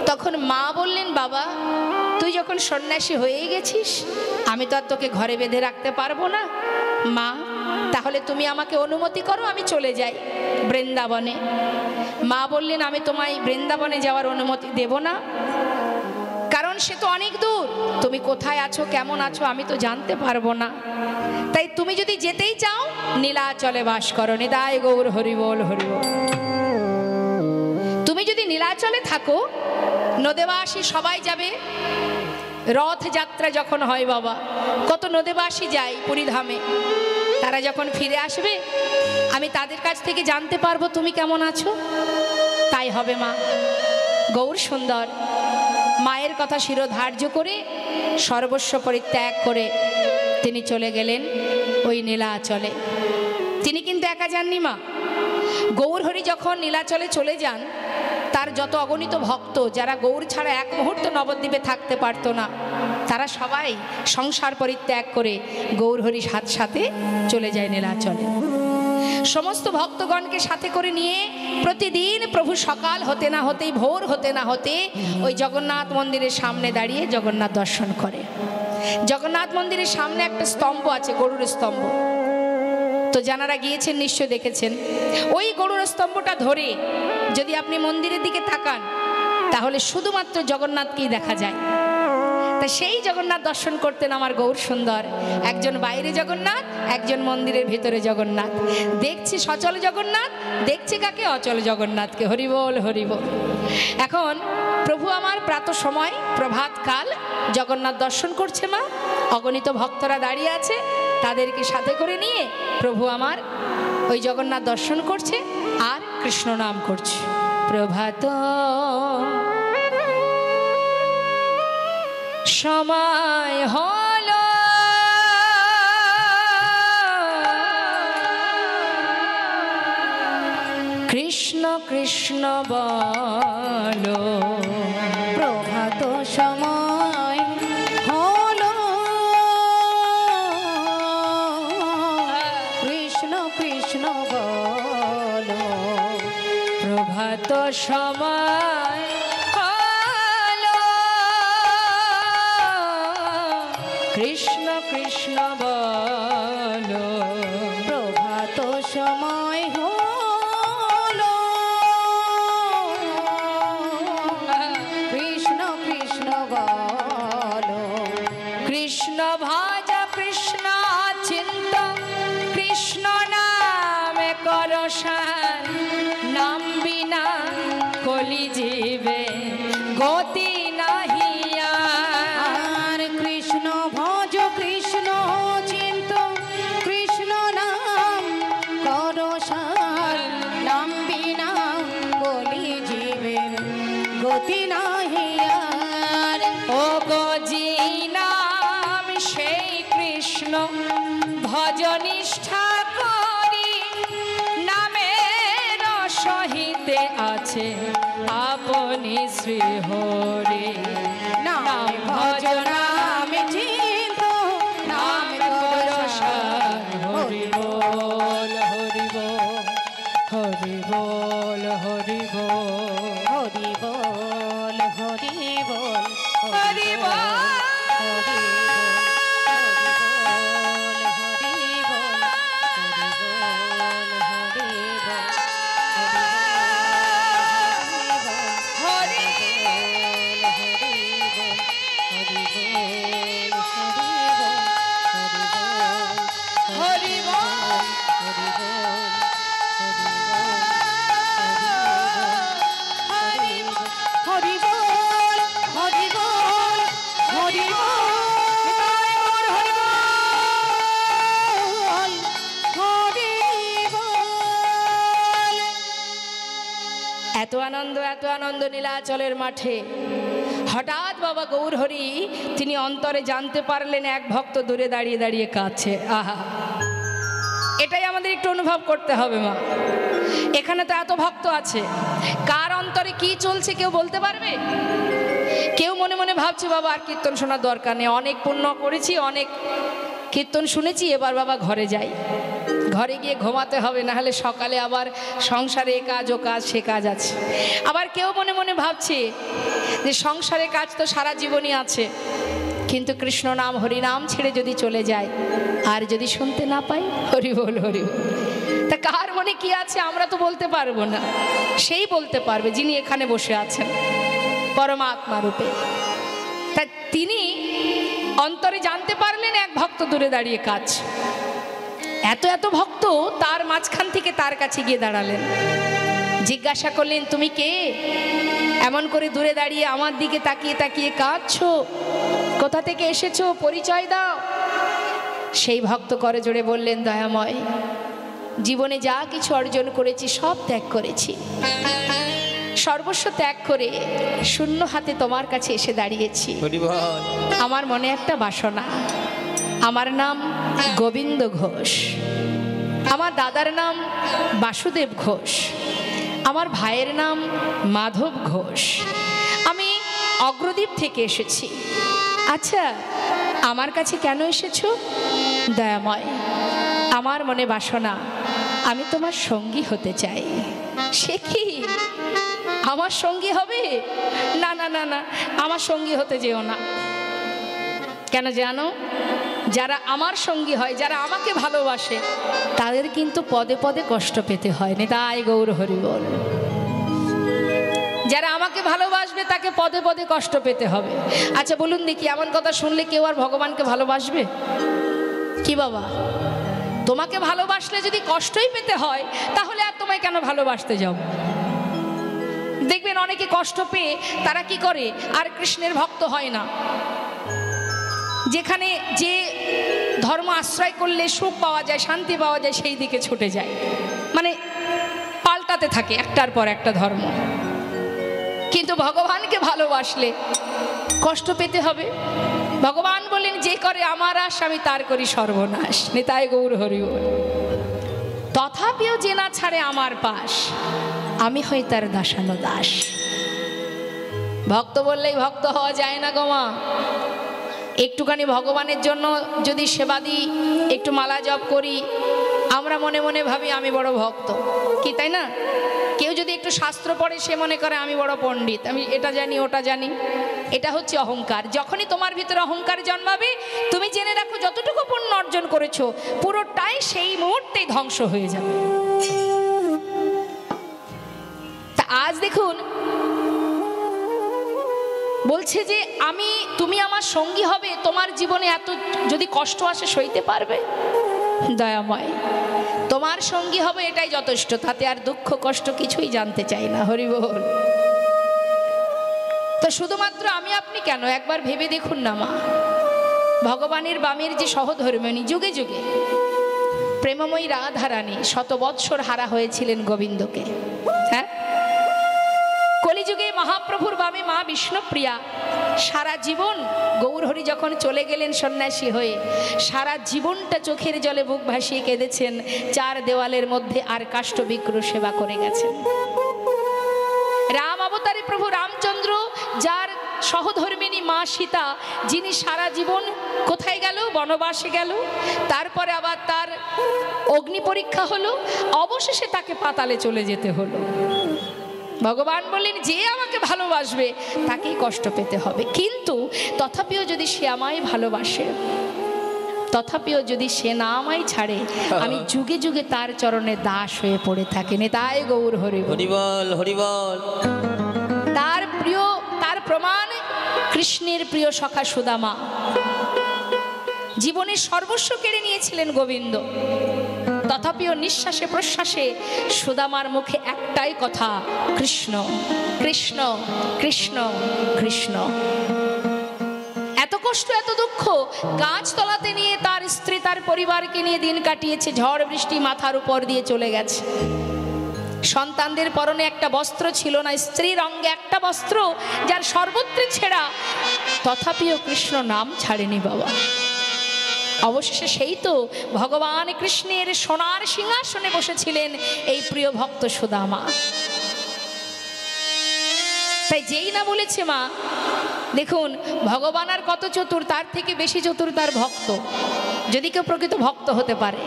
তখন মা বললেন, বাবা তুই যখন সন্ন্যাসী হয়েই গেছিস, আমি তো আর তোকে ঘরে বেঁধে রাখতে পারবো না। মা তাহলে তুমি আমাকে অনুমতি করো, আমি চলে যাই বৃন্দাবনে। মা বললেন, আমি তোমায় বৃন্দাবনে যাওয়ার অনুমতি দেব না, কারণ সে তো অনেক দূর। তুমি কোথায় আছো, কেমন আছো আমি তো জানতে পারবো না। তাই তুমি যদি যেতেই চাও নীলাচলে বাস করো। নিতাই গৌর হরি বল, হরি বল। তুমি যদি নীলাচলে থাকো, নদেবাসী সবাই যাবে। রথযাত্রা যখন হয় বাবা, কত নদেবাসী যায় পুরীধামে, তারা যখন ফিরে আসবে আমি তাদের কাছ থেকে জানতে পারবো তুমি কেমন আছো। তাই হবে মা। গৌর সুন্দর মায়ের কথা শিরোধার্য করে সর্বস্ব পরিত্যাগ করে তিনি চলে গেলেন ওই নীলাচলে। তিনি কিন্তু একা যাননি মা। গৌরহরি যখন নীলাচলে চলে যান, তার যত অগণিত ভক্ত যারা গৌর ছাড়া এক মুহূর্ত নবদ্বীপে থাকতে পারতো না, তারা সবাই সংসার পরিত্যাগ করে গৌরহরির সাথে চলে যায় নীলাচলে। সমস্ত ভক্তগণকে সাথে করে নিয়ে প্রতিদিন প্রভু সকাল হতে না হতেই, ভোর হতে না হতে ওই জগন্নাথ মন্দিরের সামনে দাঁড়িয়ে জগন্নাথ দর্শন করে। জগন্নাথ মন্দিরের সামনে একটা স্তম্ভ আছে, গরুর স্তম্ভ। তো যারা গিয়েছেন নিশ্চয় দেখেছেন। ওই গরুর স্তম্ভটা ধরে যদি আপনি মন্দিরের দিকে তাকান, তাহলে শুধুমাত্র জগন্নাথকেই দেখা যায়। তা সেই জগন্নাথ দর্শন করতেন আমার গৌর সুন্দর। একজন বাইরে জগন্নাথ, একজন মন্দিরের ভিতরে জগন্নাথ। দেখছি সচল জগন্নাথ, দেখছি কাকে? অচল জগন্নাথকে। হরিবোল, হরিবোল। এখন প্রভু আমার প্রাতঃ সময়, প্রভাতকাল জগন্নাথ দর্শন করছে মা। অগণিত ভক্তরা দাঁড়িয়ে আছে, তাদেরকে সাথে করে নিয়ে প্রভু আমার ওই জগন্নাথ দর্শন করছে আর কৃষ্ণ নাম করছে। প্রভাত সময় হলো, কৃষ্ণ কৃষ্ণ বলো। প্রভাত সময় হলো, কৃষ্ণ কৃষ্ণ বলো। প্রভাত সময় কৃষ্ণ কৃষ্ণ বলো। প্রভাত সময় হলো, কৃষ্ণ কৃষ্ণ বলো। কৃষ্ণ ভজ কৃষ্ণ চিন্ত, কৃষ্ণ নামে করসান। নাম বিনা কলি জীবে গতি নাহিয়া। আর কৃষ্ণ ভজ কৃষ্ণ চিন্ত কৃষ্ণ নাম করো সার, নাম বিনা বলি জীবের গতি নাহি আর। ও গো জি নাম সেই কৃষ্ণ ভজনিষ্ঠা করি, নামের সহিতে আছে আপনি শ্রী হরি। নাম ভজ নাম চিন্ত নাম করো সার। হরি বল হরি বল হরি বল হরি বল হরি বল হরি বল হরি বল। এত আনন্দ নীলাচলের মাঠে। হঠাৎ বাবা গৌরহরি তিনি অন্তরে জানতে পারলেন এক ভক্ত দূরে দাঁড়িয়ে দাঁড়িয়ে কাঁদছে। আহা, এটাই আমাদের একটু অনুভব করতে হবে মা। এখানে তো এত ভক্ত আছে, কার অন্তরে কি চলছে কেউ বলতে পারবে? কেউ মনে মনে ভাবছে বাবা আর কীর্তন শোনার দরকার নেই, অনেক পুণ্য করেছি, অনেক কীর্তন শুনেছি, এবার বাবা ঘরে যাই, ঘরে গিয়ে ঘুমাতে হবে, না হলে সকালে আবার সংসারে এ কাজ ও কাজ সে কাজ আছে। আবার কেউ মনে মনে ভাবছে যে সংসারে কাজ তো সারা জীবনই আছে, কিন্তু কৃষ্ণ নাম হরিনাম ছেড়ে যদি চলে যায় আর যদি শুনতে না পাই, হরি বল হরি বল। তা কার মনে কি আছে আমরা তো বলতে পারবো না, সেই বলতে পারবে যিনি এখানে বসে আছেন পরমাত্মা রূপে। তা তিনি অন্তরে জানতে পারলেন এক ভক্ত দূরে দাঁড়িয়ে কাজ। এত এত ভক্ত তার মাঝখান থেকে তার কাছে গিয়ে দাঁড়ালেন, জিজ্ঞাসা করলেন তুমি কে? এমন করে দূরে দাঁড়িয়ে আমার দিকে তাকিয়ে তাকিয়ে কাঁদছো, কোথা থেকে এসেছো, পরিচয় দাও। সেই ভক্ত করে জোরে বললেন, দয়াময়, জীবনে যা কিছু অর্জন করেছি সব ত্যাগ করেছি, সর্বস্ব ত্যাগ করে শূন্য হাতে তোমার কাছে এসে দাঁড়িয়েছি। আমার মনে একটা বাসনা, আমার নাম গোবিন্দ ঘোষ, আমার দাদার নাম বাসুদেব ঘোষ, আমার ভাইয়ের নাম মাধব ঘোষ, আমি অগ্রদ্বীপ থেকে এসেছি। আচ্ছা, আমার কাছে কেন এসেছো? দয়াময়, আমার মনে বাসনা, আমি তোমার সঙ্গী হতে চাই। সে কি, আমার সঙ্গী হবে? না না না না, আমার সঙ্গী হতে যেও না। কেন জানো, যারা আমার সঙ্গী হয়, যারা আমাকে ভালোবাসে, তাদের কিন্তু পদে পদে কষ্ট পেতে হয়। নিতাই গৌর হরি বল। যারা আমাকে ভালোবাসবে তাকে পদে পদে কষ্ট পেতে হবে। আচ্ছা বলুন দেখি, এমন কথা শুনলে কেউ আর ভগবানকে ভালোবাসবে কি বাবা? তোমাকে ভালোবাসলে যদি কষ্টই পেতে হয়, তাহলে আর তোমায় কেন ভালোবাসতে যাও? দেখবেন অনেকে কষ্ট পেয়ে তারা কি করে, আর কৃষ্ণের ভক্ত হয় না। যেখানে যে ধর্ম আশ্রয় করলে সুখ পাওয়া যায়, শান্তি পাওয়া যায়, সেই দিকে ছুটে যায়, মানে পাল্টাতে থাকে একটার পর একটা ধর্ম। কিন্তু ভগবানকে ভালোবাসলে কষ্ট পেতে হবে। ভগবান বলেন, যে করে আমার আশ আমি তার করি সর্বনাশ। নিতাই গৌর হরি বল। তথাপিও যে না ছাড়ে আমার পাশ, আমি হই তার দাসানো দাস। ভক্ত বললেই ভক্ত হওয়া যায় না গো মা। একটুখানি ভগবানের জন্য যদি সেবা দিই, একটু মালা জপ করি, আমরা মনে মনে ভাবি আমি বড় ভক্ত, কি তাই না? কেউ যদি একটু শাস্ত্র পড়ে, সে মনে করে আমি বড় পণ্ডিত, আমি এটা জানি ওটা জানি। এটা হচ্ছে অহংকার। যখনই তোমার ভিতরে অহংকার জন্মাবে, তুমি জেনে রাখো যতটুকু পুণ্য অর্জন করেছো পুরোটাই সেই মুহূর্তেই ধ্বংস হয়ে যাবে। তা আজ দেখুন বলছে যে তুমি আমার সঙ্গী হবে, তোমার জীবনে এত যদি কষ্ট আসে সইতে পারবে? দয়াময়, তোমার সঙ্গী হবে এটাই যথেষ্ট, তাতে আর দুঃখ কষ্ট কিছুই জানতে চাই না। হরি বল। তো শুধুমাত্র আমি আপনি কেন, একবার ভেবে দেখুন না মা, ভগবানের বামের যে সহধর্মিণী, যুগে যুগে প্রেমময়ী রাধারানী শত বৎসর হারা হয়েছিলেন গোবিন্দকে। হ্যাঁ, কলিযুগে মহাপ্রভুর বামে মা বিষ্ণুপ্রিয়া সারা জীবন, গৌরহরি যখন চলে গেলেন সন্ন্যাসী হয়ে, সারা জীবনটা চোখের জলে বুক ভাসিয়ে কেঁদেছেন, চার দেওয়ালের মধ্যে আর কাষ্ঠবিগ্রহ সেবা করে গেছেন। রাম অবতারী প্রভু রামচন্দ্র, যার সহধর্মিণী মা সীতা, যিনি সারা জীবন কোথায় গেল, বনবাসে গেল, তারপরে আবার তার অগ্নি পরীক্ষা হলো, অবশেষে তাকে পাতালে চলে যেতে হলো। ভগবান বললেন যে আমাকে ভালোবাসবে তাকেই কষ্ট পেতে হবে, কিন্তু তথাপিও যদি সে আমায় ভালোবাসে, তথাপিও যদি সে না আমায় ছাড়ে, আমি যুগে যুগে তার চরণে দাস হয়ে পড়ে থাকি। নেতাই গৌর হরি হরিবল হরিবল। তার প্রিয়, তার প্রমাণ কৃষ্ণের প্রিয় সখা সুদামা। জীবনের সর্বস্ব কেড়ে নিয়েছিলেন গোবিন্দ, তথাপিও নিঃশ্বাসে প্রশ্বাসে সুদামার মুখে একটাই কথা, কৃষ্ণ কৃষ্ণ কৃষ্ণ কৃষ্ণ। এত কষ্ট, এত দুঃখ গাছতলাতে নিয়ে তার স্ত্রী, তার পরিবারকে নিয়ে দিন কাটিয়েছে, ঝড় বৃষ্টি মাথার উপর দিয়ে চলে গেছে। সন্তানদের পরনে একটা বস্ত্র ছিল না, স্ত্রীর অঙ্গে একটা বস্ত্র যার সর্বত্রে ছেঁড়া, তথাপিও কৃষ্ণ নাম ছাড়েনি বাবা। অবশেষে সেই তো ভগবান কৃষ্ণের সোনার সিংহাসনে বসেছিলেন এই প্রিয় ভক্ত সুদামা। তাই যেই না বলেছে মা, দেখুন ভগবান আর কত চতুর, তার থেকে বেশি চতুর তার ভক্ত, যদি কেউ প্রকৃত ভক্ত হতে পারে।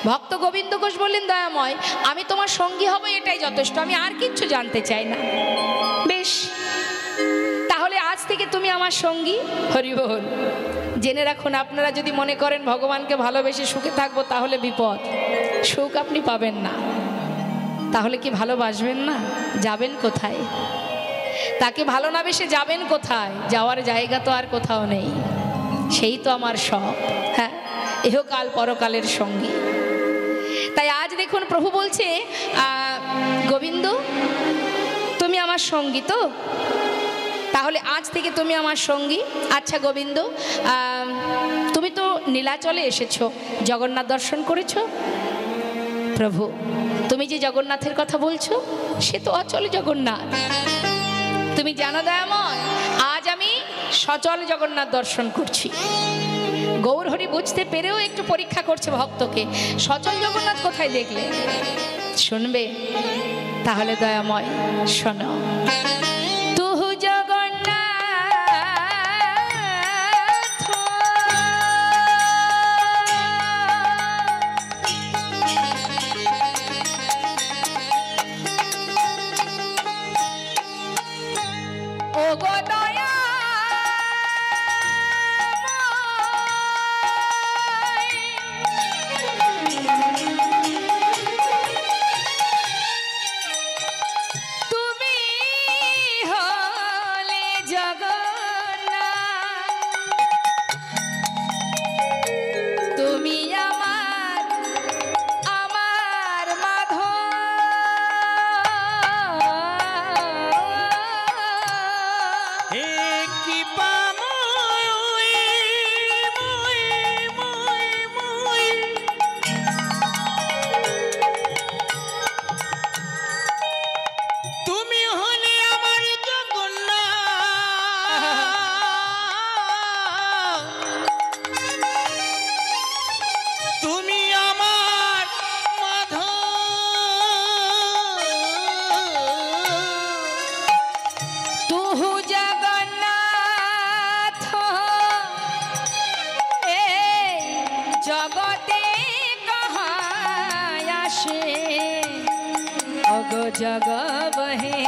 ভক্ত গোবিন্দ ঘোষ বললেন, দয়াময় আমি তোমার সঙ্গী হব, এটাই যথেষ্ট, আমি আর কিচ্ছু জানতে চাই না। বেশ, তাহলে আজ থেকে তুমি আমার সঙ্গী। হরি বল। জেনে রাখুন, আপনারা যদি মনে করেন ভগবানকে ভালোবেসে সুখে থাকবো, তাহলে বিপদ, সুখ আপনি পাবেন না। তাহলে কি ভালোবাসবেন না? যাবেন কোথায়? তাকে ভালো না বেসে যাবেন কোথায়? যাওয়ার জায়গা তো আর কোথাও নেই, সেই তো আমার সব। হ্যাঁ, ইহকাল পরকালের সঙ্গী। তাই আজ দেখুন প্রভু বলছে, গোবিন্দ তুমি আমার সঙ্গী তো, তাহলে আজ থেকে তুমি আমার সঙ্গী। আচ্ছা গোবিন্দ, তুমি তো নীলাচলে এসেছো, জগন্নাথ দর্শন করেছো? প্রভু তুমি যে জগন্নাথের কথা বলছো, সে তো অচল জগন্নাথ। তুমি জানো দয়াময়, আজ আমি সচল জগন্নাথ দর্শন করছি। গৌরহরি বুঝতে পেরেও একটু পরীক্ষা করছে ভক্তকে, সচল জগন্নাথ কোথায় দেখলে? শুনবে? তাহলে দয়াময় শোনো। তুহু जग बहे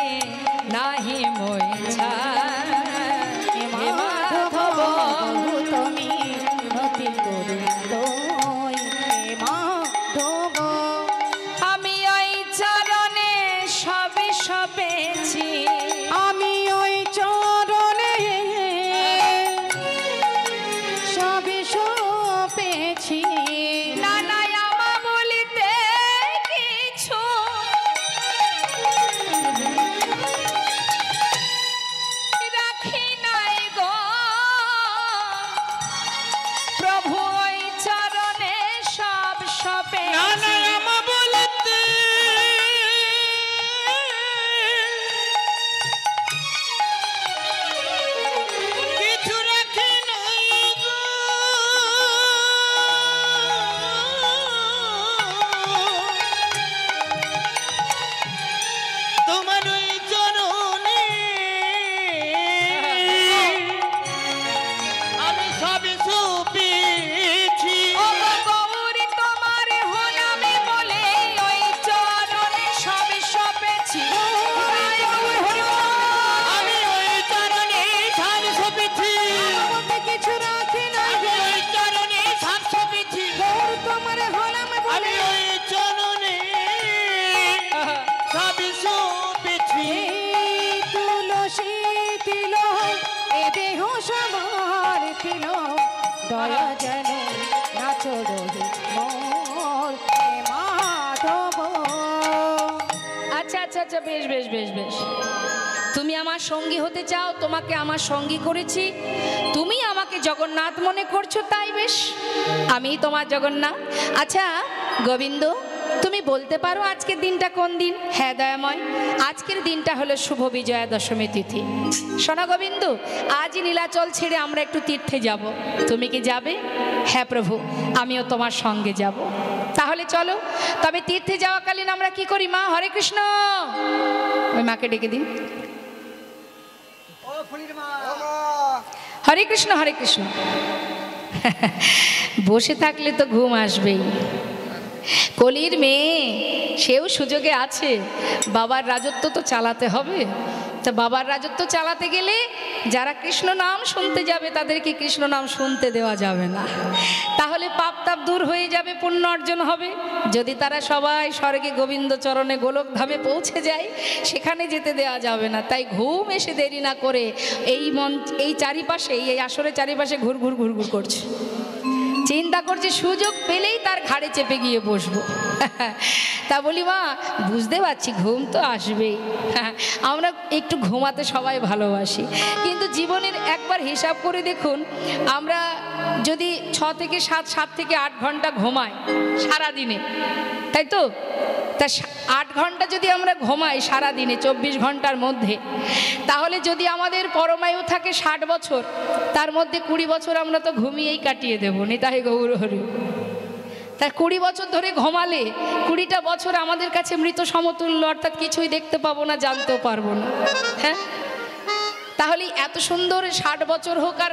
नाही मोइछा माधव তুমি নতি করে তোই মাধব আমি ওই চরণে সবে সবেছি আমি ওই চরণে সবে সবেছি দয়া যেন নাচো রহি মোর হে মাধব। আচ্ছা আচ্ছা আচ্ছা, বেশ বেশ বেশ বেশ, তুমি আমার সঙ্গী হতে চাও, তোমাকে আমার সঙ্গী করেছি, তুমি আমাকে জগন্নাথ মনে করছো, তাই বেশ, আমি তোমার জগন্নাথ। আচ্ছা গোবিন্দ, তুমি বলতে পারো আজকের দিনটা কোন দিন? হ্যাঁ দয়াময়, আজকের দিনটা হলো শুভ বিজয়া দশমী তিথি। শোনো গোবিন্দ, আজই নীলাচল ছেড়ে আমরা একটু তীর্থে যাব, তুমি কি যাবে? হ্যাঁ প্রভু, আমিও তোমার সঙ্গে যাব। তাহলে চলো। তবে তীর্থে যাওয়াকালীন আমরা কি করি মা? হরে কৃষ্ণ। ওই মাকে ডেকে দিন। হরে কৃষ্ণ হরে কৃষ্ণ। বসে থাকলে তো ঘুম আসবেই। কলির মেয়ে, সেও সুযোগে আছে, বাবার রাজত্ব তো চালাতে হবে। তা বাবার রাজত্ব চালাতে গেলে যারা কৃষ্ণ নাম শুনতে যাবে তাদেরকে কৃষ্ণ নাম শুনতে দেওয়া যাবে না, তাহলে পাপ তাপ দূর হয়ে যাবে, পুণ্য অর্জন হবে। যদি তারা সবাই স্বর্গে গোবিন্দ চরণে গোলক ধামে পৌঁছে যায়, সেখানে যেতে দেওয়া যাবে না। তাই ঘুম এসে দেরি না করে এই চারিপাশে, এই আসরের চারিপাশে ঘুর ঘুর ঘুর ঘুর করছে, চিন্তা করছে সুযোগ পেলেই তার ঘাড়ে চেপে গিয়ে বসবো। তা বলি মা, বুঝতে পারছি ঘুম তো আসবেই, আমরা একটু ঘুমাতে সবাই ভালোবাসি, কিন্তু জীবনের একবার হিসাব করে দেখুন, আমরা যদি 6 থেকে 7 থেকে 8 ঘন্টা ঘুমাই সারাদিনে, তাই তো? তা 8 ঘন্টা যদি আমরা ঘুমাই সারাদিনে 24 ঘন্টার মধ্যে, তাহলে যদি আমাদের পরমায়ু থাকে 60 বছর, তার মধ্যে 20 বছর আমরা তো ঘুমিয়েই কাটিয়ে দেবো। নিতাই গৌর হরি। তা 20 বছর ধরে ঘুমালে 20টা বছর আমাদের কাছে মৃত সমতুল্য, অর্থাৎ কিছুই দেখতে পাবো না, জানতেও পারবো না। হ্যাঁ, তাহলে এত সুন্দর 60 বছর হোক আর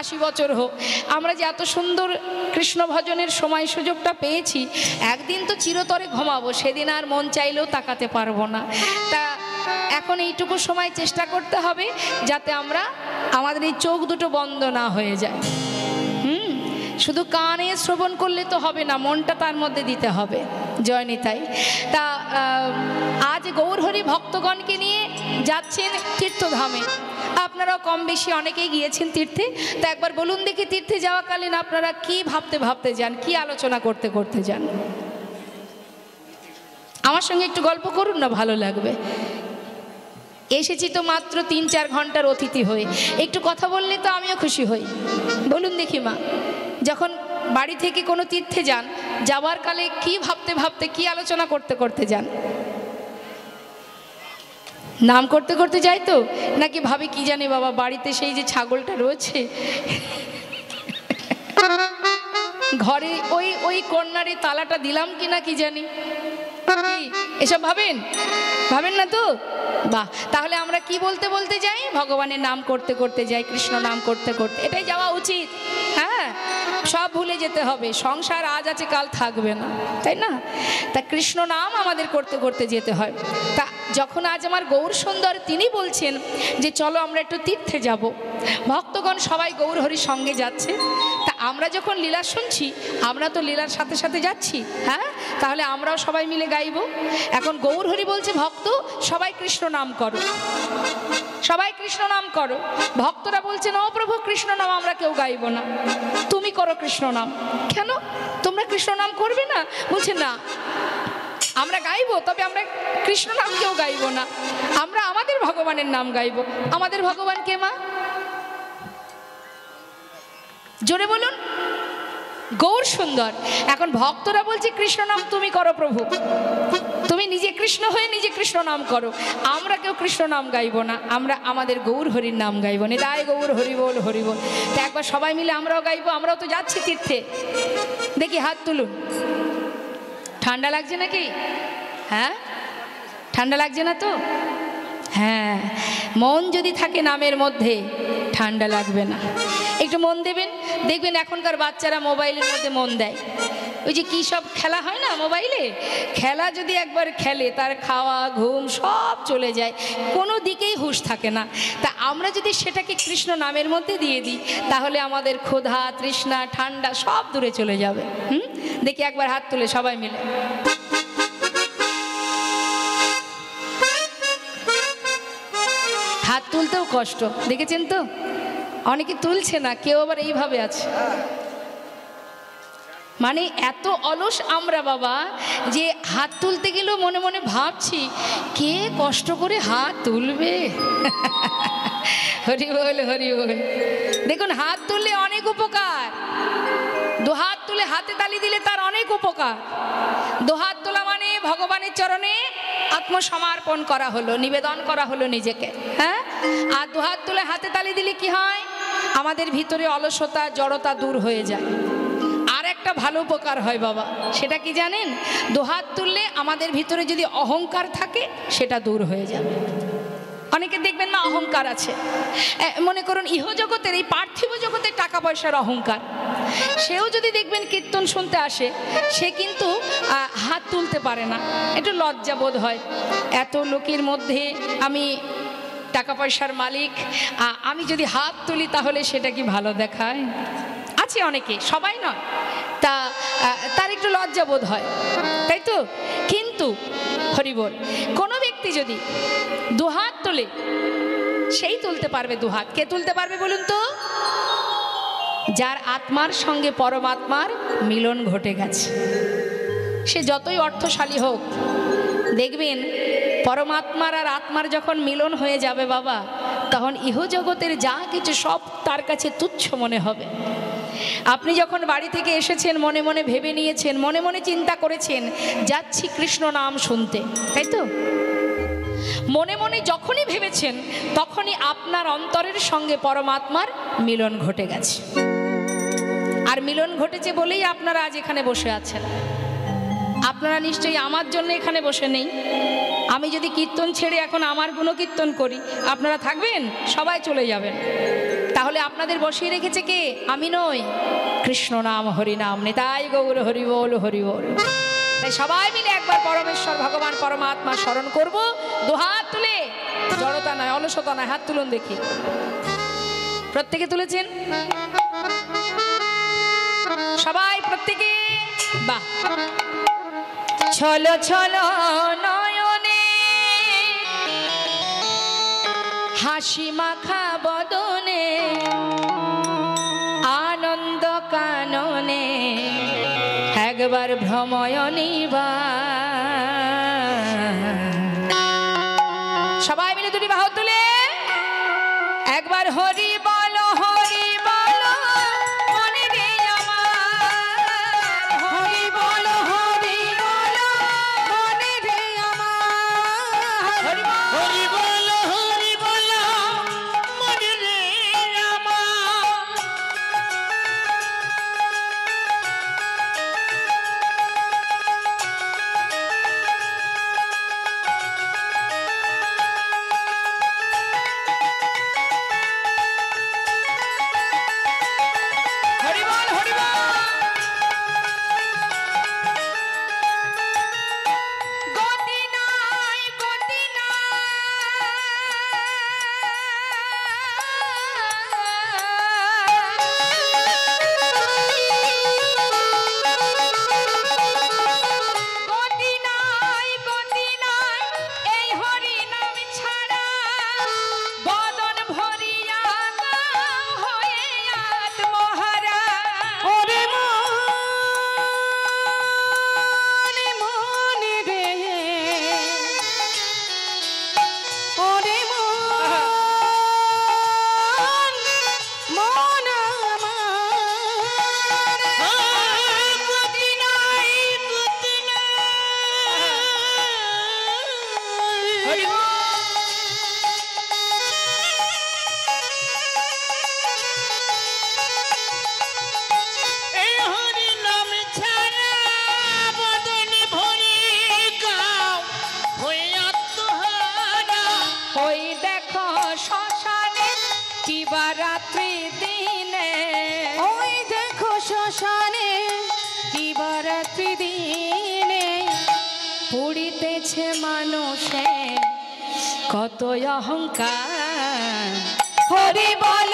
80 বছর হোক, আমরা যে এত সুন্দর কৃষ্ণ ভজনের সময় সুযোগটা পেয়েছি, একদিন তো চিরতরে ঘুমাবো, সেদিন আর মন চাইলেও তাকাতে পারবো না। তা এখন এইটুকু সময় চেষ্টা করতে হবে যাতে আমরা, আমাদের এই চোখ দুটো বন্ধ না হয়ে যায়। শুধু কানে শ্রবণ করলে তো হবে না, মনটা তার মধ্যে দিতে হবে। জয় নিতাই। তা আজ গৌরহরি ভক্তগণকে নিয়ে যাচ্ছেন তীর্থধামে। আপনারাও কম বেশি অনেকেই গিয়েছেন তীর্থে। তা একবার বলুন দেখি, তীর্থে যাওয়াকালীন আপনারা কি ভাবতে ভাবতে যান, কি আলোচনা করতে করতে যান? আমার সঙ্গে একটু গল্প করুন না, ভালো লাগবে। এসেছি তো মাত্র 3-4 ঘন্টার অতিথি হয়ে, একটু কথা বললে তো আমিও খুশি হই। বলুন দেখি মা, যখন বাড়ি থেকে কোনো তীর্থে যান, যাওয়ার কালে কি ভাবতে ভাবতে, কি আলোচনা করতে করতে যান? নাম করতে করতে যাই তো, নাকি ভাবে কি জানি বাবা, বাড়িতে সেই যে ছাগলটা রয়েছে, ঘরে ওই কর্নারে তালাটা দিলাম কিনা কি জানি, এসব ভাবেন? ভাবেন না তো? বাহ, তাহলে আমরা কি বলতে বলতে যাই? ভগবানের নাম করতে করতে যাই, কৃষ্ণ নাম করতে করতে, এটাই যাওয়া উচিত। হ্যাঁ, সব ভুলে যেতে হবে, সংসার আজ আছে কাল থাকবে না, তাই না? তা কৃষ্ণ নাম আমাদের করতে করতে যেতে হয়। তা যখন আজ আমার গৌর সুন্দর তিনি বলছেন যে চলো আমরা একটু তীর্থে যাব, ভক্তগণ সবাই গৌর হরির সঙ্গে যাচ্ছে, তা আমরা যখন লীলা শুনছি, আমরা তো লীলার সাথে সাথে যাচ্ছি। হ্যাঁ, তাহলে আমরাও সবাই মিলে গাইব। এখন গৌর হরি বলছে ভক্ত সবাই কৃষ্ণ নাম করো, সবাই কৃষ্ণ নাম করো। ভক্তরা বলছেন ও প্রভু, কৃষ্ণ নাম আমরা কেউ গাইব না, তুমি করো কৃষ্ণ নাম। কেন তোমরা কৃষ্ণ নাম করবে না? বলছে না, আমরা গাইবো, তবে আমরা কৃষ্ণ নাম কেউ গাইব না, আমরা আমাদের ভগবানের নাম গাইব। আমাদের ভগবান কে মা? জোরে বলুন। গৌর সুন্দর। এখন ভক্তরা বলছে কৃষ্ণ নাম তুমি করো প্রভু, তুমি নিজে কৃষ্ণ হয়ে নিজে কৃষ্ণ নাম করো, আমরা কেউ কৃষ্ণ নাম গাইব না, আমরা আমাদের গৌর হরির নাম গাইব। নিতাই গৌর হরি বল হরি বল। তা একবার সবাই মিলে আমরাও গাইবো, আমরাও তো যাচ্ছি তীর্থে। দেখি হাত তুলুন। ঠান্ডা লাগছে নাকি? হ্যাঁ, ঠান্ডা লাগছে না তো? হ্যাঁ, মন যদি থাকে নামের মধ্যে ঠান্ডা লাগবে না। একটু মন দেবেন, দেখবেন এখনকার বাচ্চারা মোবাইলের মধ্যে মন দেয়। ওই যে কী সব খেলা হয় না মোবাইলে, খেলা যদি একবার খেলে তার খাওয়া ঘুম সব চলে যায়, কোনো দিকেই হুঁশ থাকে না। তা আমরা যদি সেটাকে কৃষ্ণ নামের মধ্যে দিয়ে দিই, তাহলে আমাদের ক্ষুধা তৃষ্ণা ঠান্ডা সব দূরে চলে যাবে। দেখি একবার হাত তুলে সবাই মিলে। হাত তুলতেও কষ্ট, দেখেছেন তো? অনেকে তুলছে না, কেউ আবার এইভাবে আছে। মানে এত অলস আমরা বাবা যে হাত তুলতে গেলেও মনে মনে ভাবছি কে কষ্ট করে হাত তুলবে। হরি বল হরি বল। দেখুন হাত তুললে অনেক উপকার, দুহাত তুলে হাতে তালি দিলে তার অনেক উপকার। দুহাত তোলা মানে ভগবানের চরণে আত্মসমর্পণ করা হলো, নিবেদন করা হলো নিজেকে, হ্যাঁ। আর দুহাত তুলে হাতে তালি দিলে কি হয়, আমাদের ভিতরে অলসতা জড়তা দূর হয়ে যায়। আর একটা ভালো উপকার হয় বাবা, সেটা কি জানেন? দুহাত তুললে আমাদের ভিতরে যদি অহংকার থাকে সেটা দূর হয়ে যাবে। অনেকে দেখবেন না অহংকার আছে, মনে করুন ইহজগতের এই পার্থিব জগতে টাকা পয়সার অহংকার, সেও যদি দেখবেন কীর্তন শুনতে আসে সে কিন্তু হাত তুলতে পারে না, একটু লজ্জা বোধ হয়। এত লোকের মধ্যে আমি টাকা পয়সার মালিক, আমি যদি হাত তুলি তাহলে সেটা কি ভালো দেখায়? আছে অনেকে, সবাই নয়, তার একটু লজ্জা বোধ হয়, তাই তো। কিন্তু হরিবল, কোনো ব্যক্তি যদি দুহাত তোলে সেই তুলতে পারবে দুহাত। কে তুলতে পারবে বলুন তো? যার আত্মার সঙ্গে পরমাত্মার মিলন ঘটে গেছে। সে যতই অর্থশালী হোক, দেখবেন পরমাত্মার আর আত্মার যখন মিলন হয়ে যাবে বাবা, তখন ইহজগতের যা কিছু সব তার কাছে তুচ্ছ মনে হবে। আপনি যখন বাড়ি থেকে এসেছেন মনে মনে ভেবে নিয়েছেন, মনে মনে চিন্তা করেছেন যাচ্ছি কৃষ্ণ নাম শুনতে, তাই তো। মনে মনে যখনই ভেবেছেন তখনই আপনার অন্তরের সঙ্গে পরমাত্মার মিলন ঘটে গেছে। আর মিলন ঘটেছে বলেই আপনারা আজ এখানে বসে আছেন। আপনারা নিশ্চয়ই আমার জন্য এখানে বসে নেই। আমি যদি কীর্তন ছেড়ে এখন আমার গুণকীর্তন করি, আপনারা থাকবেন? সবাই চলে যাবেন। তাহলে আপনাদের বসিয়ে রেখেছে কে? আমি নই, কৃষ্ণ নাম হরি নাম, নিতাই গৌর হরি বল হরি বল। তাই সবাই মিলে একবার পরমেশ্বর ভগবান পরমাত্মা স্মরণ করব, দুহাত তুলে, জড়তা নয়, অলসতা নয়। হাত তুলুন দেখি, প্রত্যেকে তুলেছেন? সবাই প্রত্যেকে, বাহ। ছলো ছলো নয়নে হাসি মাখা বদনে, আনন্দ কাননে একবার ভ্রময়নিবা। সবাই মিলে দুটি বাহু তুলে একবার হরি বলো, হরি বলো মনে রে আমার, হরি বলো, হরি বলো মনে রে আমার, হরি বলো, হরি বলো মনে রে আমার। রাত্রি দিনে, ওই দেখো শ্মশানে কিবা রাত্রি দিনে পুড়িতেছে মানুষে কত অহংকার। হরি বল।